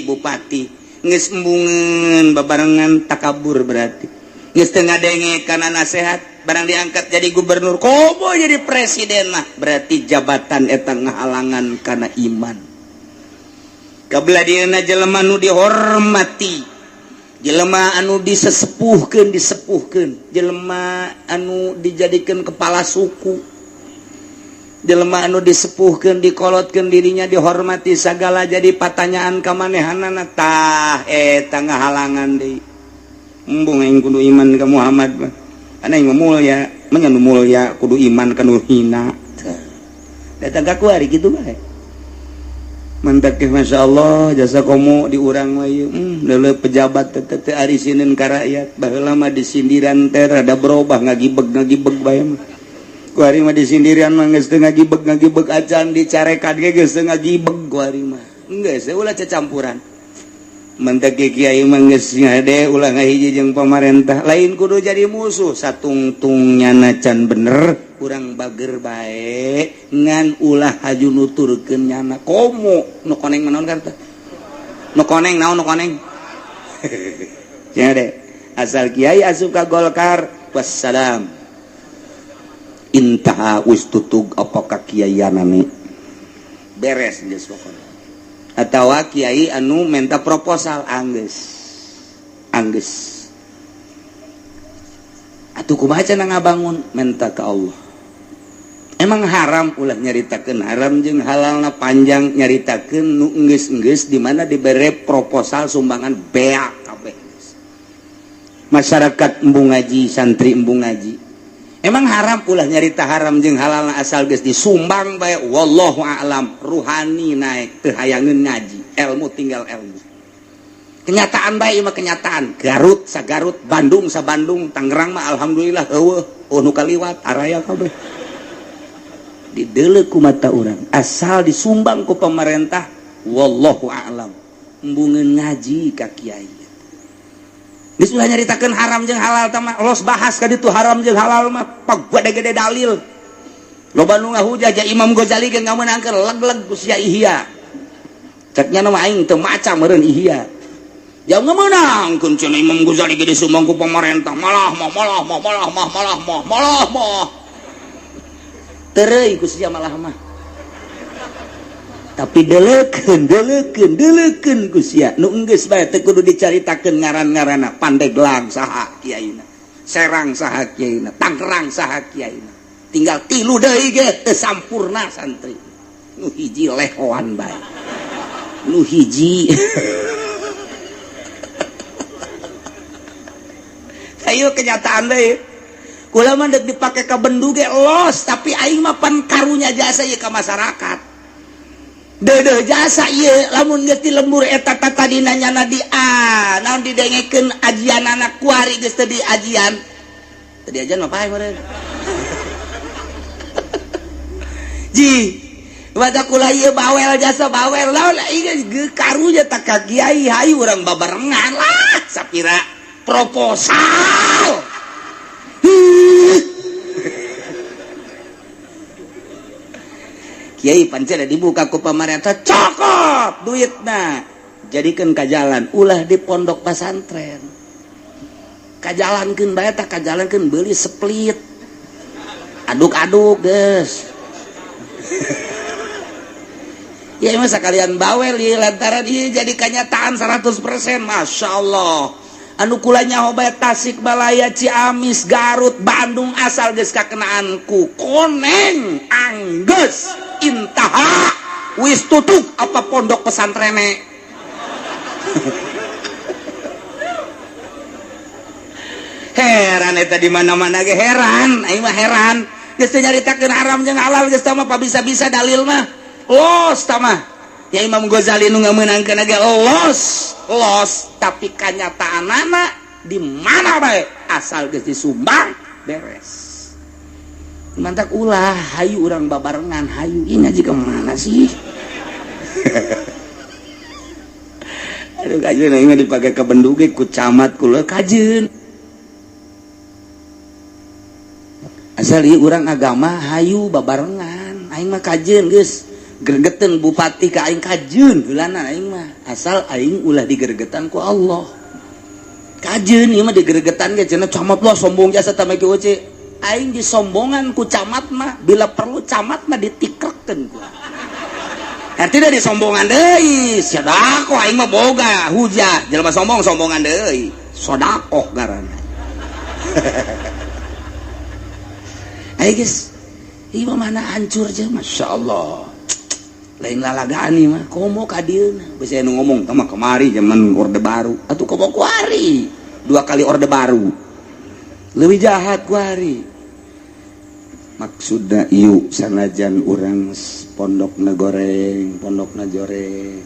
A: bupati geus embungeun babarengan takabur berarti. Geus teu ngadenge kana nasehat. Barang diangkat jadi gubernur, kobo jadi presiden mah berarti jabatan eta ngahalangan kana iman. Kabladieuna jelema anu dihormati, jelema anu disesepuhkeun, jelema anu dijadikeun kepala suku, jelema anu disepuhkeun, dikolotkeun dirinya, dihormati sagala jadi pertanyaan ka manehanana tah eta ngahalangan deui. Embung aing kudu iman ka Muhammad mah. Ana yang mulia, menyanu mulia kudu iman kanu hina. Datang ka kuari kitu bae. Mantap ke masyaallah jasa komo di urang mah ieu. Leuleuh pejabat teh ari sinin ka rakyat, baheula mah disindiran teh rada berubah ngagibeg bae mah. Kuari mah disindiran mah geus teu ngagibeg acan dicarekan ge geus teu ngagibeg kuari mah. Geus ulah cacampuran. Mentek kiai manggeus ngade ulah ngahiji jeung pamarentah lain kudu jadi musuh satungtungnya nacan bener kurang bager bae ngan ulah haju nuturkeun nyana komo nu koneng naon karta nu koneng naon nu koneng nya de asal kiai asup ka Golkar wassalam intaha wis tutug apa kakiaianana beres geus pokona. Atau kiai anu minta proposal anggeus atuh kumaha cenah ngabangun minta ke Allah. Emang haram ulah nyaritakeun haram jeung halalna panjang nyaritakeun nu enggeus di mana dibere proposal sumbangan beak kabeh. Masyarakat embung ngaji, santri embung ngaji. Emang haram ulah nyarita haram jeung halalna asal geus disumbang bae wallahu a'lam. Ruhani naik teu hayangeun ngaji, ilmu tinggal ilmu. Kenyataan bae mah kenyataan. Garut sa Garut, Bandung sa Bandung, Tangerang mah alhamdulillah eueuh nu kaliwat araya kabeh. Dideuleu ku mata urang, asal disumbang ku pemerintah wallahu a'lam. Embungeun ngaji ka kiai. Geus ulah nyaritakeun haram jeung halal tah mah los bahas ka ditu haram jeung halal mah pagede-gede dalil. Loba nu ngahujah Imam Ghazali ge ngameunangkeun leg-leg ku sia Ihya. Ceknya nama aing teu maca meureun Ihya. Jauh ngameunangkeun cenah Imam Ghazali ge disumbang ku pemerintah malah tereuy ku sia malah mah. Tapi deleukeun ku sia nu enggeus bae teu kudu dicaritakeun ngaran-ngaranna Pandeglang saha kiaina, Serang saha kiaina, Tangerang saha kiaina. Tinggal 3 deui ge teu sampurna santri. Nu hiji lehoan bae. Nu hiji ayo kenyataan deui. Kula mah deuk dipake ka bendu ge los, tapi aing mah pan karunya jasa ieu ka masyarakat. Deuh jasa ieu lamun geus ti lembur eta tadina nyana di naon didengekeun ajianana kuari geus teu di ajian. Teu di ajian mah pae meureun. Ji, baca kula ieu bawel jasa bawel lawan ieu karunya tak ka kiai hayu urang babarengan lah sapira proposal. Kiai pancen dibuka ku pamarentah cokop duitna jadikan kajalan ulah di pondok pesantren kajalankeun bae tah kajalankeun beuli split aduk-aduk geus ya mah sakalian bawel ieu lantaran ieu jadi kenyataan 100%. Masya Allah anu kulanya hoba Tasik Malaya Ciamis Garut Bandung asal geus kakenaanku koneng anggeus intaha wis tutup apa pondok pesantrene heran eta di mana-mana ge heran aing mah heran geus teu nyaritakeun haram jeung halal geus tah mah bisa dalil mah los tah mah ya Imam Ghazali nu ngameunangkeun ge los tapi kanyataanana di mana bae asal geus disumbang beres mantak ulah hayu urang babarengan hayu ini aja kemana sih aduh kajeun aing mah dipake ka benduge ku camat kula kajeun asal ieu urang agama hayu babarengan aing mah kajeun geus gregetan bupati ka aing kajeun heulana aing mah asal aing ulah digeregetan ku Allah kajeun ieu mah digeregetan ge cenah camat lo sombong jasa tamai ki oce aing disombongan ku camat mah bila perlu camat mah ditikrekeun ku artinya disombongan deui sodaqoh aing mah boga hujah jelema sombongan deui sodaqoh ngaranna ayo guys ieu mah mana hancur je Masya Allah lain lalagaan ieu mah komo ka dieuna geus aya nu ngomong tah mah kemari zaman orde baru atuh komo ku hari 2 kali orde baru leuwih jahat ku hari maksudna ieu sanajan urang pondokna goreng pondokna joreng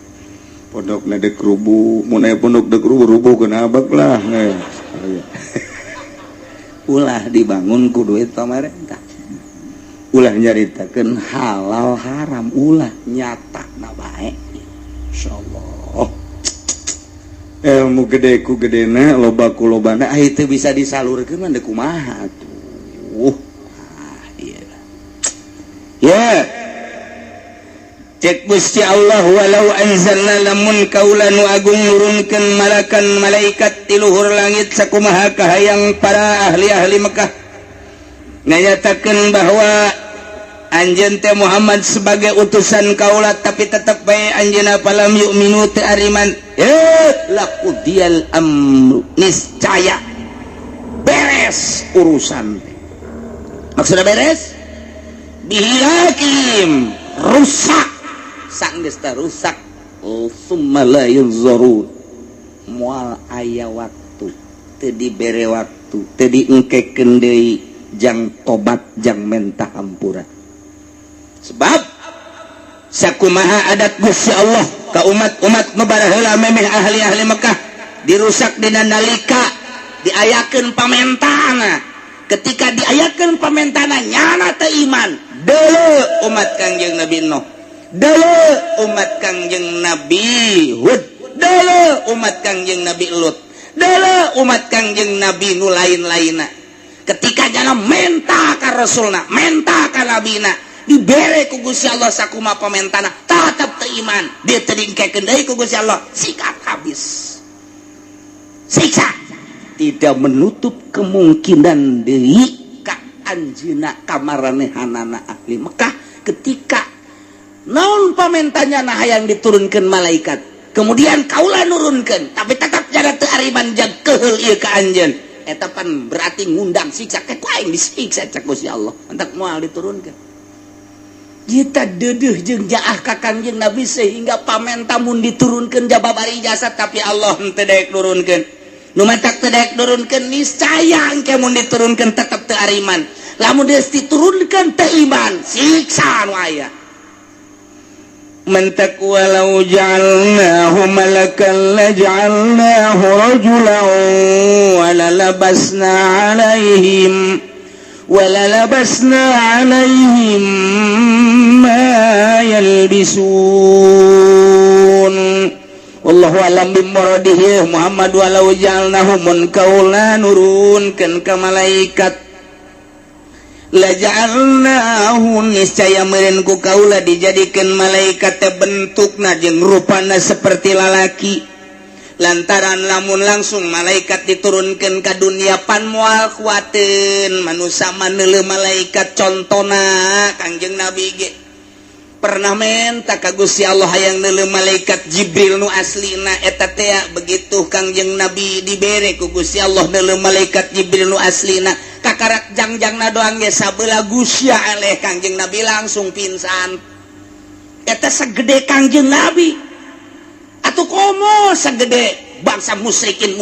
A: pondokna dek rubuh mun aya pondok dek rubuh keuna abak lah ulah dibangun ku duit pamarentah ulah nyaritakeun halal haram ulah nyatakna bae insyaallah ilmu gede ku gedena loba ku lobana aya teu bisa disalurkeun mah deuk kumaha tuh ya cek Gusti Allah walau anzalna lamun kaula nu agung nurunkeun malakan malaikat di luhur langit sakumaha kahayang para ahli-ahli Mekah nganyatakeun bahwa anjeun teh Muhammad sebagai utusan kaula tapi tetep bae anjeunna falam yu'minu teu ariman laqudiyal amru niscaya beres urusan maksudna beres bihilakim rusak sanggeus teh rusak summa la yunzarun moal aya waktu teu dibere waktu teu diengkekeun deui jang tobat jang menta hampura sebab sakumaha adat Gusti Allah ka umat-umat nu baraheula memeh ahli-ahli Mekah dirusak dina nalika diayakeun pamentana ketika diayakeun pamentana nyana teu iman deuleu umat Kangjeng Nabi Nuh deuleu umat Kangjeng Nabi Hud deuleu umat Kangjeng Nabi Lut deuleu umat Kangjeng Nabi nu lain-lainna ketika jana menta ka rasulna menta ka nabina dibere ku Gusti Allah sakumaha pamentana tetep teu iman dia teu diengkekeun deui ku Gusti Allah sikat habis siksa tidak menutup kemungkinan deui anjeunna kamaranehanana ahli Mekah ketika naon pamentanya nah hayang diturunkeun malaikat kemudian kaula nurunkeun tapi tetap jada teu ariman jag keheul ieu ka anjeun eta pan berarti ngundang siksa ke aing disiksa cek Gusti Allah entak moal diturunkeun kita deudeuh jeung jaah ka Kangjeng Nabi sehingga pamenta mun diturunkeun jababari jasad tapi Allah henteu daek nurunkeun nu matak teu daek nurunkeun niscaya engke mun diturunkeun tetep teu ariman lamun geus diturunkeun teu iman siksa anu aya mentak walau ja'alnahu malakan laj'alnahu rajulan walalabasna alaihim ma yalbisun wallahu alam bimuradihi Muhammad walau ja'alnahu mun kaula nurunkeun ka malaikat la ja'alnahu niscaya meureun ku kaula dijadikeun malaikat teh bentukna jeung rupana seperti lalaki lantaran lamun langsung malaikat diturunkeun ka dunia pan moal kuateun manusia maneuleuh malaikat contona Kangjeng Nabi ge pernah menta ka Gusti Allah hayang neuleuh malaikat Jibril nu aslina eta teh begitu Kangjeng Nabi dibere ku Gusti Allah neuleuh malaikat Jibril nu aslina kakarak jangjangna doang ge sabeula gusya eleh Kangjeng Nabi langsung pingsan eta sagede Kangjeng Nabi atuh komo sagede bangsa musyrikin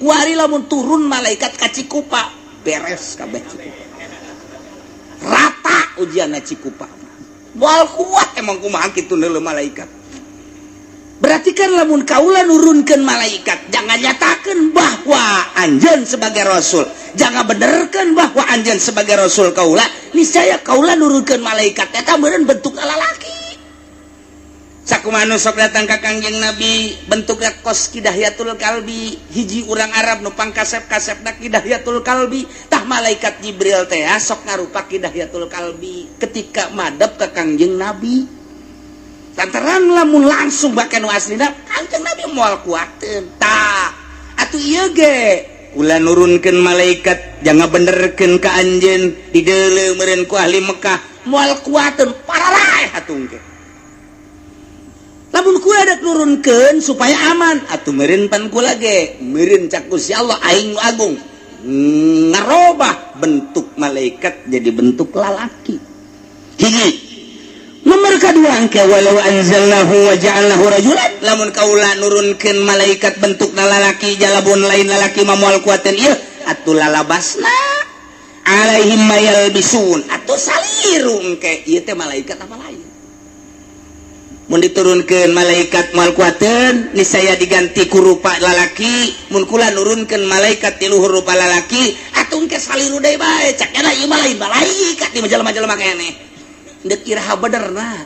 A: kuari lamun turun malaikat ka Cikupa beres kabeh rata ujianna Cikupa moal kuat emang kumaha kitu neuleuh malaikat berarti kan lamun kaula nurunkeun malaikat jangan nyatakeun bahwa anjeun sebagai rasul jangan benerkeun bahwa anjeun sebagai rasul kaula niscaya kaula nurunkeun malaikat eta meureun bentuk lalaki sakumaha nu sok datang ka Kangjeng Nabi bentukna kos Kidahiyatul Kalbi hiji urang Arab nu pangkasep-kasepna Kidahiyatul Kalbi tah malaikat Jibril teh sok ngarupa Kidahiyatul Kalbi ketika madep ka Kangjeng Nabi lantaran lamun langsung bake nu aslina Kangjeng Nabi moal kuateun tah atuh ieu ge ulah nurunkeun malaikat jangan benerkeun ka anjeun dideuleuh meureun ku ahli Mekah moal kuateun paralae hatung ge lamun kula dak nurunkeun supaya aman atuh meureun pan kula ge meureun cak Gusti Allah aing agung ngarobah bentuk malaikat jadi bentuk lalaki hiji nomor kadua engke walau anzalnahu wa ja'alnahu rajulan lamun kaula nurunkeun malaikat bentukna lalaki jalabun lain lalaki mamual kuateun ieu atuh lalabasna alaihim mayalbisun atuh saliru engke ieu teh malaikat apa lain mun diturunkeun malaikat moal kuateun niscaya diganti ku rupa lalaki mun kula nurunkeun malaikat ti luhur rupa lalaki atuh engke saliru deui bae cak nya ieu mah lain malaikat di jelema-jelema keneh deuk iraha benerna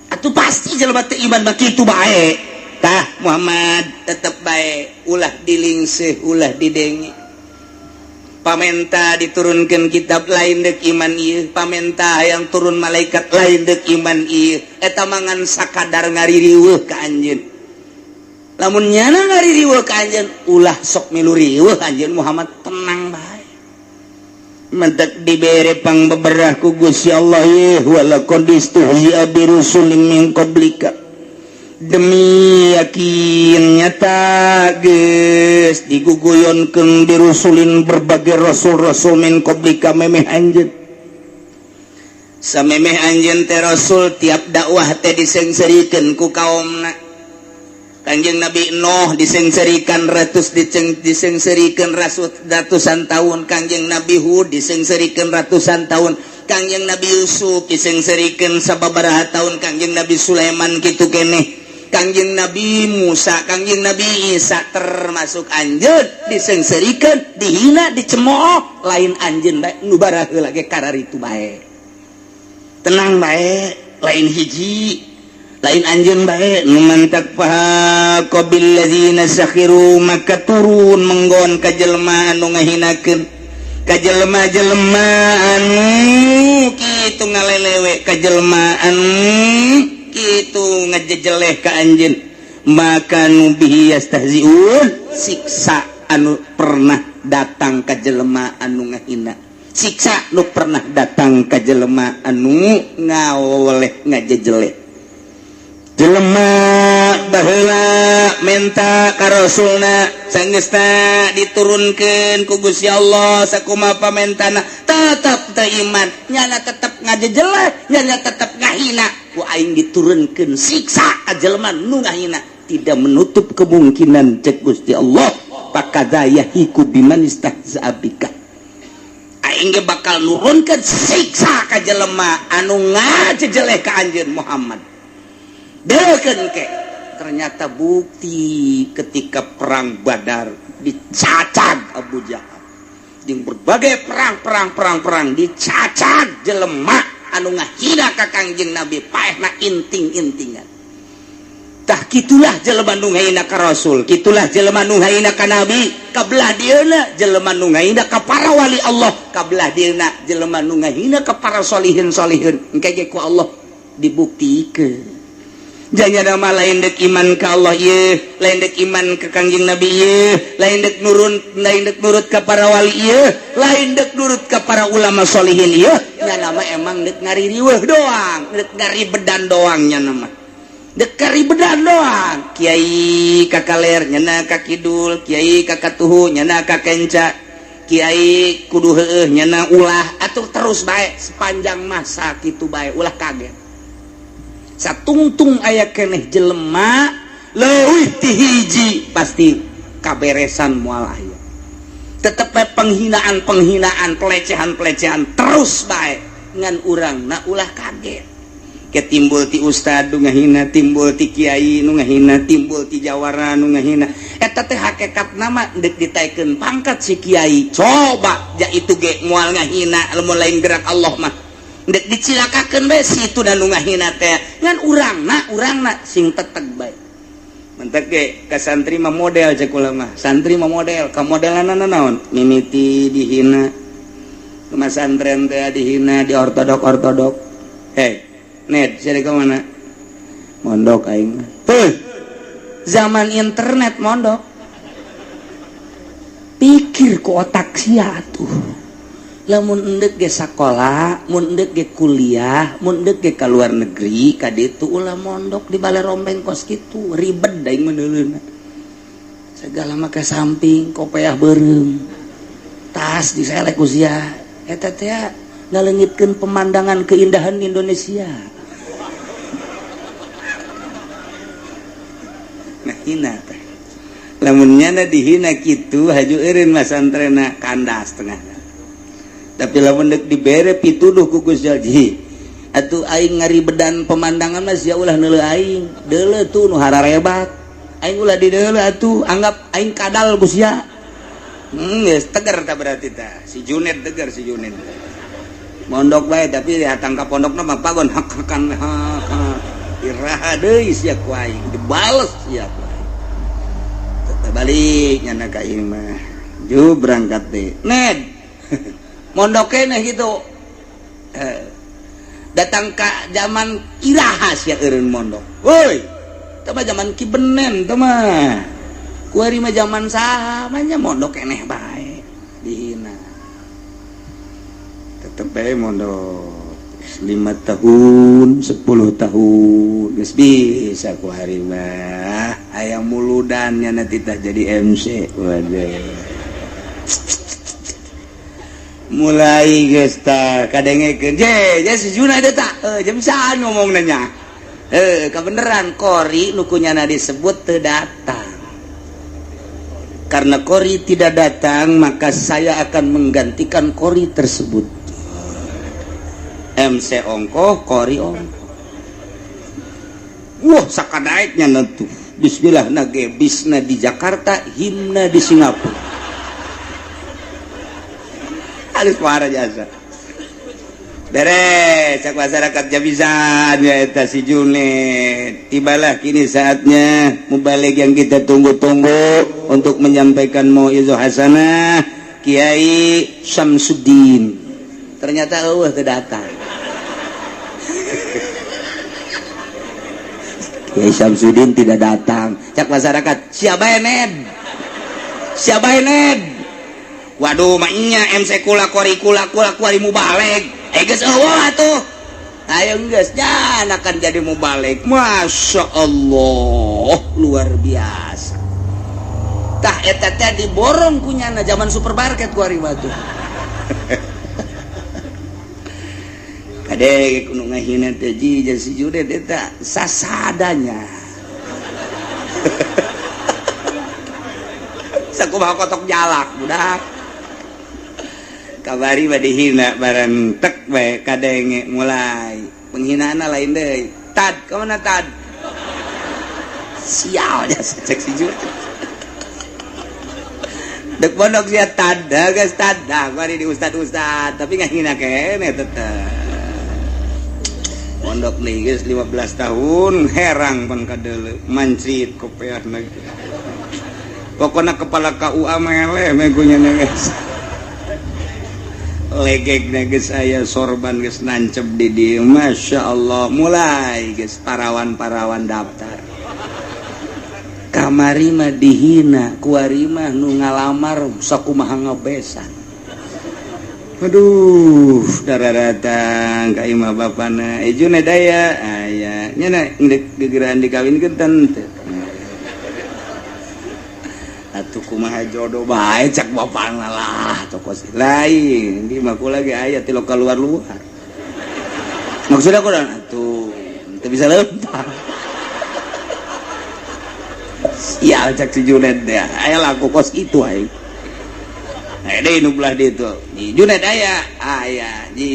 A: atuh pasti jelema teu iman mah kitu bae tah Muhammad tetep bae ulah dilingseuh ulah didenge pamenta diturunkeun kitab lain deuk iman ieu pamenta yang turun malaikat lain deuk iman ieu eta mangan sakadar ngaririweuh ka anjeun lamun nyana ngaririweuh ka anjeun ulah sok milu riweuh anjeun Muhammad tenang bae mentek dibere pangbeberah ku Gusti Allah ye walaqad istuhzi'a bi rusulin min qablika demi yakin nyata geus diguguyonkeun dirusulin berbagai rasul-rasul min qablika memeh anjeun samemeh anjeun teh rasul tiap dakwah teh disengsarikeun ku kaumna Kangjeng Nabi Nuh disengsarikeun disengsarikeun ratusan tahun Kangjeng Nabi Hud disengsarikeun ratusan tahun Kangjeng Nabi Yusuf disengsarikeun sababaraha tahun Kangjeng Nabi Sulaiman kitu keneh Kangjeng Nabi Musa, Kangjeng Nabi Isa termasuk anjeun disengsarikeun, dihina, dicemooh, lain anjeun bae nu baraha heula ge kararitu bae. Tenang bae, lain hiji, lain anjeun bae nu mantak paha qabil ladzina sakhiru maka turun menggon ka jelema anu ngahinakeun ka jelema-jelema anu kitu ngalelewe ka jelema anu kitu ngajejeleh ka anjeun maka nubihi yastahziun siksa anu pernah datang ka jelema anu ngahina siksa nu pernah datang ka jelema anu ngawoleh ngajejeleh jelema baheula menta ka rasulna sangeusna diturunkeun ku Gusti Allah sakumaha pamentana tetep teu iman nyana tetep ngajejeleh nyana tetep ngahina ku aing diturunkeun siksa ka jelema nu ngahina tidak menutup kemungkinan cek Gusti Allah pakadayahiku biman istahza'a bika aing ge bakal nurunkeun siksa ka jelema anu ngajejeleh ka anjeun Muhammad deukeun ke ternyata bukti ketika perang Badar dicacag Abu Jahal jeung berbagai perang dicacag jelema anu ngahina ka Kangjeng Nabi paehna inting-intingan tah kitulah jelema nu ngahina ka rasul, kitulah jelema nu ngahina ka nabi, kabelah dieuna jelema nu ngahina ka para wali Allah, kabelah dieuna jelema nu ngahina ka para solihin engke ge ku Allah dibuktikeun. Janya nama lain dek iman ke Allah ye, lain dek iman ke kangjeng Nabi ye, lain dek nurut ke para wali ye, lain dek nurut ke para ulama solihin ye. Nya nama emang dek ngaririweuh doang, dek ngaribedan doang nya nama. Dek ngaribedan doang. Kiai kakaler nyana ka kidul, kiai kakatuhu nyana ka kenca, kiai kudu heueuh nyana ulah atuh terus bae sepanjang masa kitu bae ulah kaget. Satungtung aya keneh jelema leuwih ti hiji pasti kaberesan moal aya. Tetep penghinaan pelecehan terus bae ngan urangna ulah kaget. Ketimbul ti ustad nu ngahina, timbul ti kiai nu ngahina, timbul ti jawara nu ngahina. Eta teh hakikatna mah deuk ditaikeun pangkat si kiai. Coba ja itu ge moal ngahina lamun lain gerak Allah mah. Dek dicilakakeun bae situ dan nu ngahina teh ngan urangna sing teteg bae. Mentek ge ka santri mah model cek ulama. Santri mah model, ka modelanna naon? Mimiti dihina. Ke santren teh dihina, di ortodok. Hei, net jadi ke mana? Mondok aing. Tuh. Zaman internet mondok. Pikir ku otak sia atuh. Lamun endek ge sakola, mun endek ge kuliah, mun endek ge ka luar negeri, ka ditu ulah mondok di balai rombeng kos kitu, ribet da aing meuneuleuna. Segala mah ke samping, kopeah beureum. Tas diselek ku sia. Eta teh ngaleungitkeun pemandangan keindahan Indonesia. Nah hina teh. Lamun nyana dihina kitu, haju eureun mah santrena kandas tengah. Tapi lamun deuk dibere pituduh ku Gus Jalji atuh aing ngaribedan pemandangan mah sia ulah neuleuh aing deuleuh tuh nu hararebat aing ulah di deuleuh atuh anggap aing kadal ku sia geus teger tah berarti tah si Juned teger si Juned mondok bae tapi hatang ka pondokna mah pagon hak-hakan iraha deui sia ku aing dibales sia ku aing tetep balik nyana ka ieu mah ju berangkat teh ned mondok keneh gitu datang ka zaman iraha sia eureun mondok woi teh mah zaman Ki Benen teh mah kuari mah zaman saha mah nya mondok keneh bae dihina tetep bae mondok 5 tahun 10 tahun geus bisa ku hari mah aya muludan nya titah jadi MC waduh mulai geus tah kadengekeun je si Juna teh tah jam saan ngomongna nya kabeneran kori nu kunyana disebut teu datang karena kori tidak datang maka saya akan menggantikan kori tersebut MC ongkoh kori ongkoh wah sakadaeknya nentu bismillah nage bisna di Jakarta himna di Singapura harus para jasa beres cak masyarakat Jabisan ya eta si Juned tibalah kini saatnya mubalik yang kita tunggu-tunggu untuk menyampaikan mau'izah hasanah Kiai Syamsuddin ternyata eueuh teu datang Kiai Syamsuddin tidak datang cak masyarakat siapa Ned waduh mainnya MC kula kuari mubalik geus eueuh atuh ayo geus jangan akan jadi mubalik Masya Allah luar biasa tah eta teh diborong kunyana zaman supermarket kuari batu kade kudu ngahina teh ji si Juned eta sasadanya sakumaha kotok jalak budak kabari bade hina barang tek bae kadenge mulai penghinaanna lain deui tad ka mana tad sial nya cek si Juned dek pondok sia tad geus tad dah bari di ustad tapi ngahina keneh tetep pondok nih guys 15 tahun herang pun kadele mancit kopiah lagi pokoknya kepala KUA meleh megunya guys legeknya guys saya sorban guys nancep di dia Masya Allah mulai guys parawan daftar kamari mah dihina kuari mah nu ngalamar sakumaha ngabesan aduh darah datang ka imah bapana ejuna daya aya nyana indek gegeran dikawinkeun teu atuh kumaha jodoh bae cak bapana lah tokos lain di mah kula ge aya ti lokal luar maksudnya kudu atuh teu bisa leumpah sial cak si Junet deh aya laku kos itu aing deh nublah dia itu Junet aya ji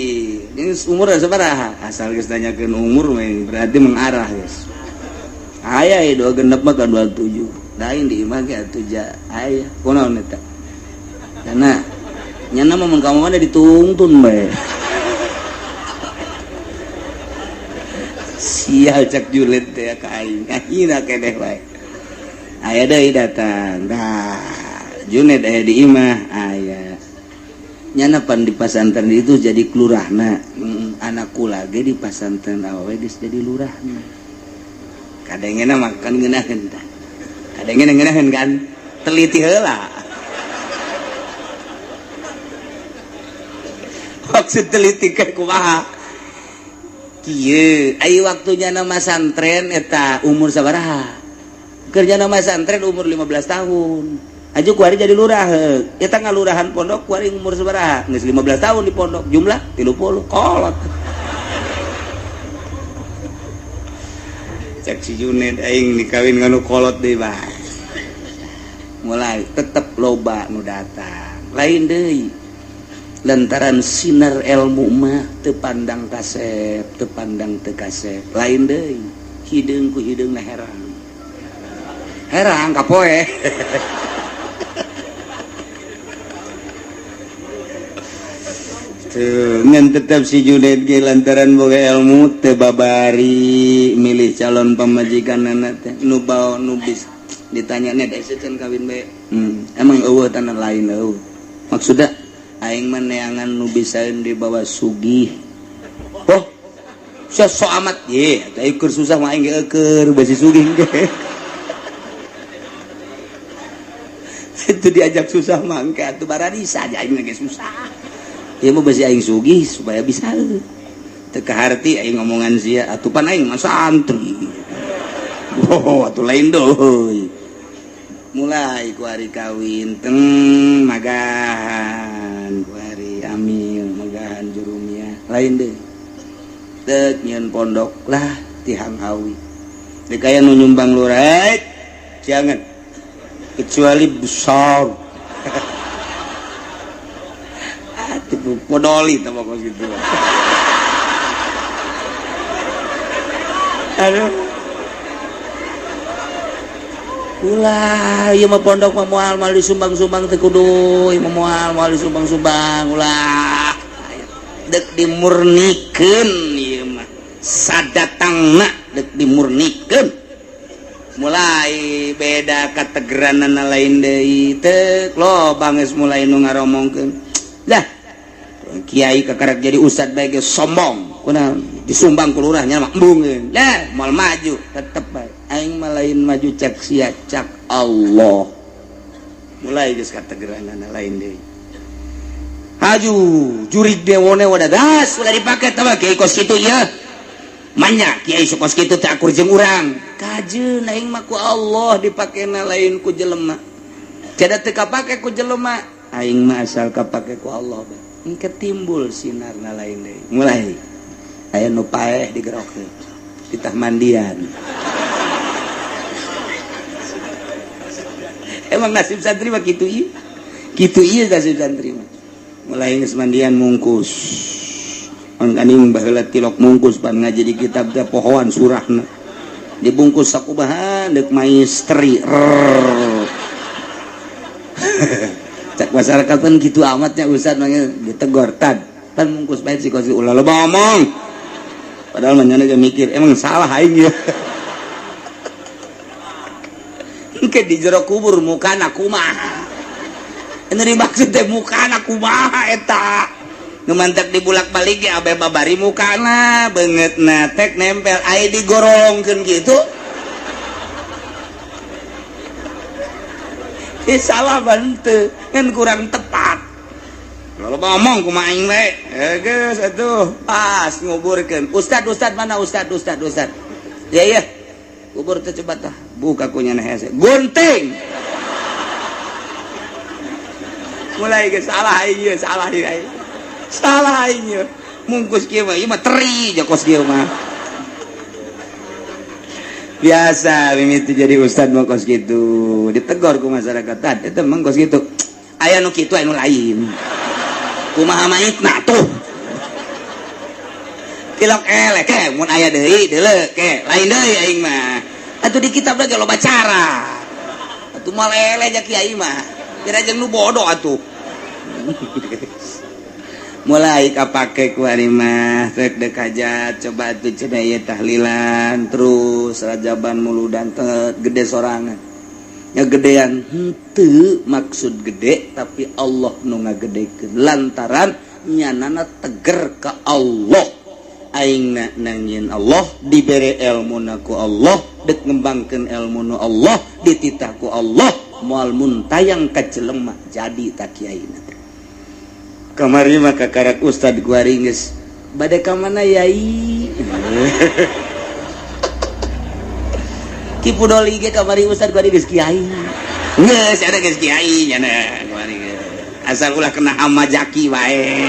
A: ini umur sabaraha asal geus tanyakeun umur berarti mengarah guys aya do genep mah ka 27 lain di imah ge atuh ja aya kunaon eta karena nyana mah mun ka mana ditungtun bae sial cak Junet teh ka aing akhirna keneh bae aya deui datang dah Junet aya di imah aya nyana pan di pasantren itu jadi kelurahna anakku lagi di pasantren awewe geus jadi lurahna kadengena makan ngeunaheun tah kadengena ngeunaheun kan teliti heula maksud teliti ke kumaha kieu aya waktunya nama santren eta umur sabaraha kerja nama santren umur 15 tahun aja kuari jadi lurah eta ngalurahan pondok kuari umur sabaraha geus 15 tahun di pondok jumlah 30 kolot cek si Junet aing dikawin nganu kolot deui bae mulai tetep loba nu datang lain deui lantaran sinar ilmu mah teu pandang kasep teu pandang teu kasep lain deui hideung ku hideungna herang kapoe ngan tetap si Junet ge lantaran boga ilmu teu babari milih calon pamajikanna teh nu bawa nu bis ditanya net eseun kawin bae emang eueuh tanah lain eueuh maksudna aing mah neangan nu bisaeun dibawa sugih oh sia so amat ye eta keur susah mah aing ge keur bisi sugih ge itu diajak susah mangke atuh baradisa aja aing ge susah ieu mah bisi aing sugih supaya bisa teu kaharti aing ngomongan sia atuh pan aing mah santri oh atuh lain deui mulai ku hari kawin teng magahan ku hari amil magahan jurumiyah lain deui teu nyieun pondok lah ti Hang Hawi deuk aya nu nyumbang lurah jangan kecuali besar atuh podoli tah pokok gitu aduh ulah ieu mah pondok mah moal disumbang-sumbang teu kudu ieu mah moal disumbang-sumbang ulah deuk dimurnikeun ieu mah sadatangna deuk dimurnikeun mulai beda kategeranana lain deui teu lobang geus mulai nu ngaromongkeun dah kiai kakarak jadi ustad bae ge sombong kunaon disumbang ku lurahnya mah embungeun lah moal maju tetep bae aing mah lain maju cek sia cak Allah mulai geus kategeranana lain deui haju jurig dewone wadadas ulah dipake teh kiai kos kitu ieu manya kiai kos kitu teh akur jeung urang kajeun aing mah ku Allah dipakena lain ku jelema kada teu kapake ku jelema aing mah asal kapake ku Allah bae engke timbul sinarna lain deui mulai aya nu paeh digerokeun ditah mandian emang nasib santri mah kitu ieu nasib santri mah mulai geus mandian mungkus mun kaning baheula tilok mungkus pan ngaji di kitab teh pohoan surahna dibungkus sakubahan deuk maistri cak masyarakat kan gitu amatnya ustad mangnya ditegor tan mungkus bae si kosi ulah loba omong padahal manjana ge mikir emang salah aing ya. Engke di jero kubur mukana kumaha. Ini maksud teh mukana kumaha eta. Nu mantek dibulak-balik ge abe babari mukana beungeutna tek nempel aya digorongkeun kitu. Salah banteu kan kurang tepat. Kalau ngomong kumaha aing we. Geus atuh pas nguburkeun. Ustad mana ustad. Ya. Kubur teh coba tah. Buka kunyana hese. Gunting. Mulai ge salah aing ye, salah aing ye. Mungkus kieu mah ieu mah teri jakos kieu mah. Biasa mimiti jadi ustad mah kos kitu. Ditegor ku masyarakat tadi eta mah kos kitu. Aya nu kitu aya nu lain. Kumaha maitna tuh. Tilok elek ke mun aya deui deuleu ke lain deui aing mah. Atuh di kitab lagi loba cara. Atuh mah lele nya kiai mah. Kira jeung nu bodoh atuh. Mulai kapake ku ari mah rek dek hajat coba atuh cenah ieu tahlilan terus rajaban muludan gede sorangan. Nya gedean henteu maksud gede tapi Allah nu ngagedekeun lantaran nyanana teger ka Allah. Aingna nangieun Allah dibere ilmuna ku Allah dek ngembangkeun ilmuna Allah dititah ku Allah moal muntayang ka jelema jadi tak kiaina. Kamari mah kakarak ustad guari geus bade ka mana yai. Ki pudoli ge kamari ustad guari geus kiai. Geus ada geus kiai nya kamari. Asal ulah kena hama jaki wae.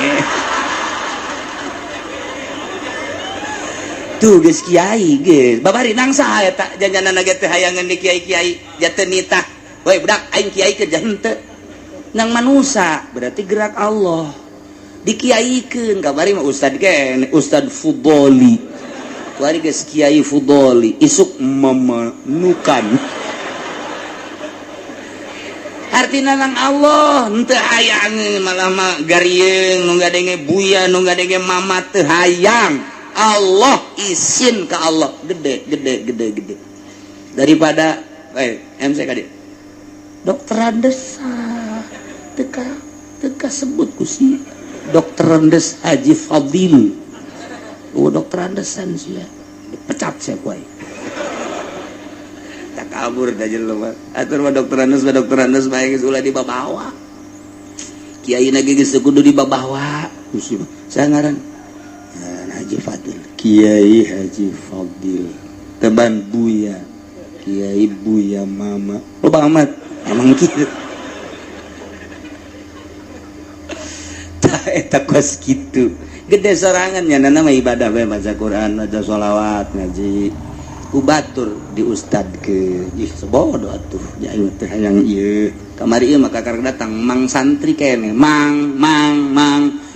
A: Tuh geus kiai geus babari nang saha eta janjanana ge teh hayangan di kiai-kiai jateu nitah we budak aing kiai ke henteu nang manusa berarti gerak Allah dikiaikeun kabari mah ustad ke ustad Fudoli kuari geus kiai Fudoli isuk mamanukan artina nang Allah henteu hayang malah mah garieung nu gadenge buya nu gadenge mama teu hayang Allah izin ke Allah gede daripada MC kadi dokteran desa teka sebut kusi dokteran des Haji Fadil dokteran desan sia dipecat sia kuai tak kabur dah jelema atur mah dokteran des bae geus ulah dibabawa kiai na geus kudu dibabawa kusi saya ngaran Haji Fadil Kiai Haji Fadil teban buya Kiai buya mama loba amat emang kieu tah eta kos kitu gede sorangan nya nama ibadah bae baca Quran baca sholawat ngaji ku batur di ustad ke ih sebodo atuh nya aing teh hayang ieu kamari ieu mah kakar datang mang santri kene mang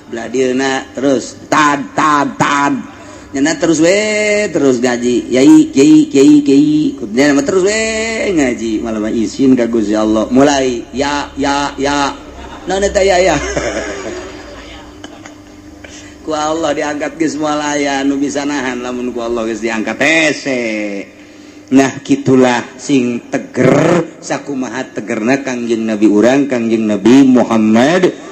A: bladieuna terus tad nyana terus ngaji yai kiai kemudian terus ngaji malah izin ka Gusti Allah mulai ya naon eta ya ku Allah diangkat geus moal aya nu bisa nahan lamun ku Allah geus diangkat hese nah kitulah sing teger sakumaha tegerna Kangjeng Nabi urang Kangjeng Nabi Muhammad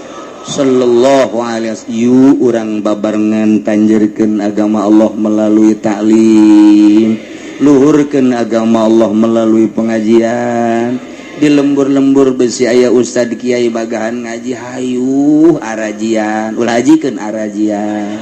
A: sallallahu alaihi wasallam urang babarengan tanjerkeun agama Allah melalui taklim luhurkeun agama Allah melalui pengajian di lembur-lembur besi aya ustad kiai bagahan ngaji hayuh arajian ulah hajikeun arajian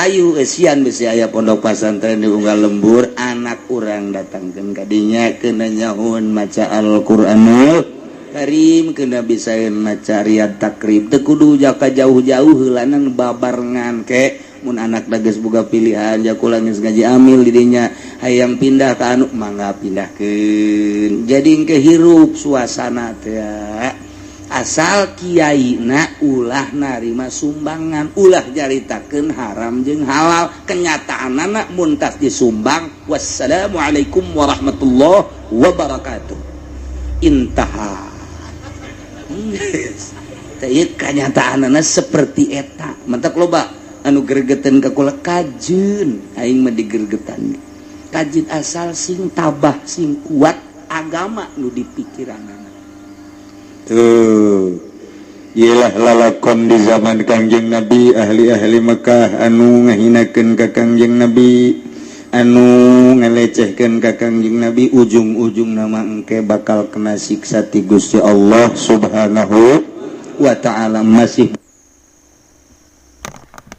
A: hayu esian besi aya pondok pesantren di unggal lembur anak urang datangkeun ka dinya keuna nyahoon maca Al-Qur'anul Karim kena bisa maca riyad takrib teu kudu jaka jauh-jauh heulanan babarengan ke mun anak dages boga pilihan jakula geus ngaji amil di dinya hayang pindah ka anu mangga pindahkeun jadi engke hirup suasana teh asal kiaina ulah narima sumbangan ulah jaritakeun haram jeung halal kenyataanna mun tas disumbang wassalamualaikum warahmatullahi wabarakatuh intaha tapi kenyataannya seperti eta mantap loba anu gergeten kakula kajun aing mah digergetan kajun asal sing tabah sing kuat agama nu dipikiranana
B: tuh ialah lalakon di zaman Kangjeng Nabi ahli-ahli Mekah anu ngahinakeun ka Kangjeng Nabi anu ngelecehkeun ka Kangjeng Nabi ujung-ujung nama engke bakal kena siksa ti Gusti Allah Subhanahu wa taala masih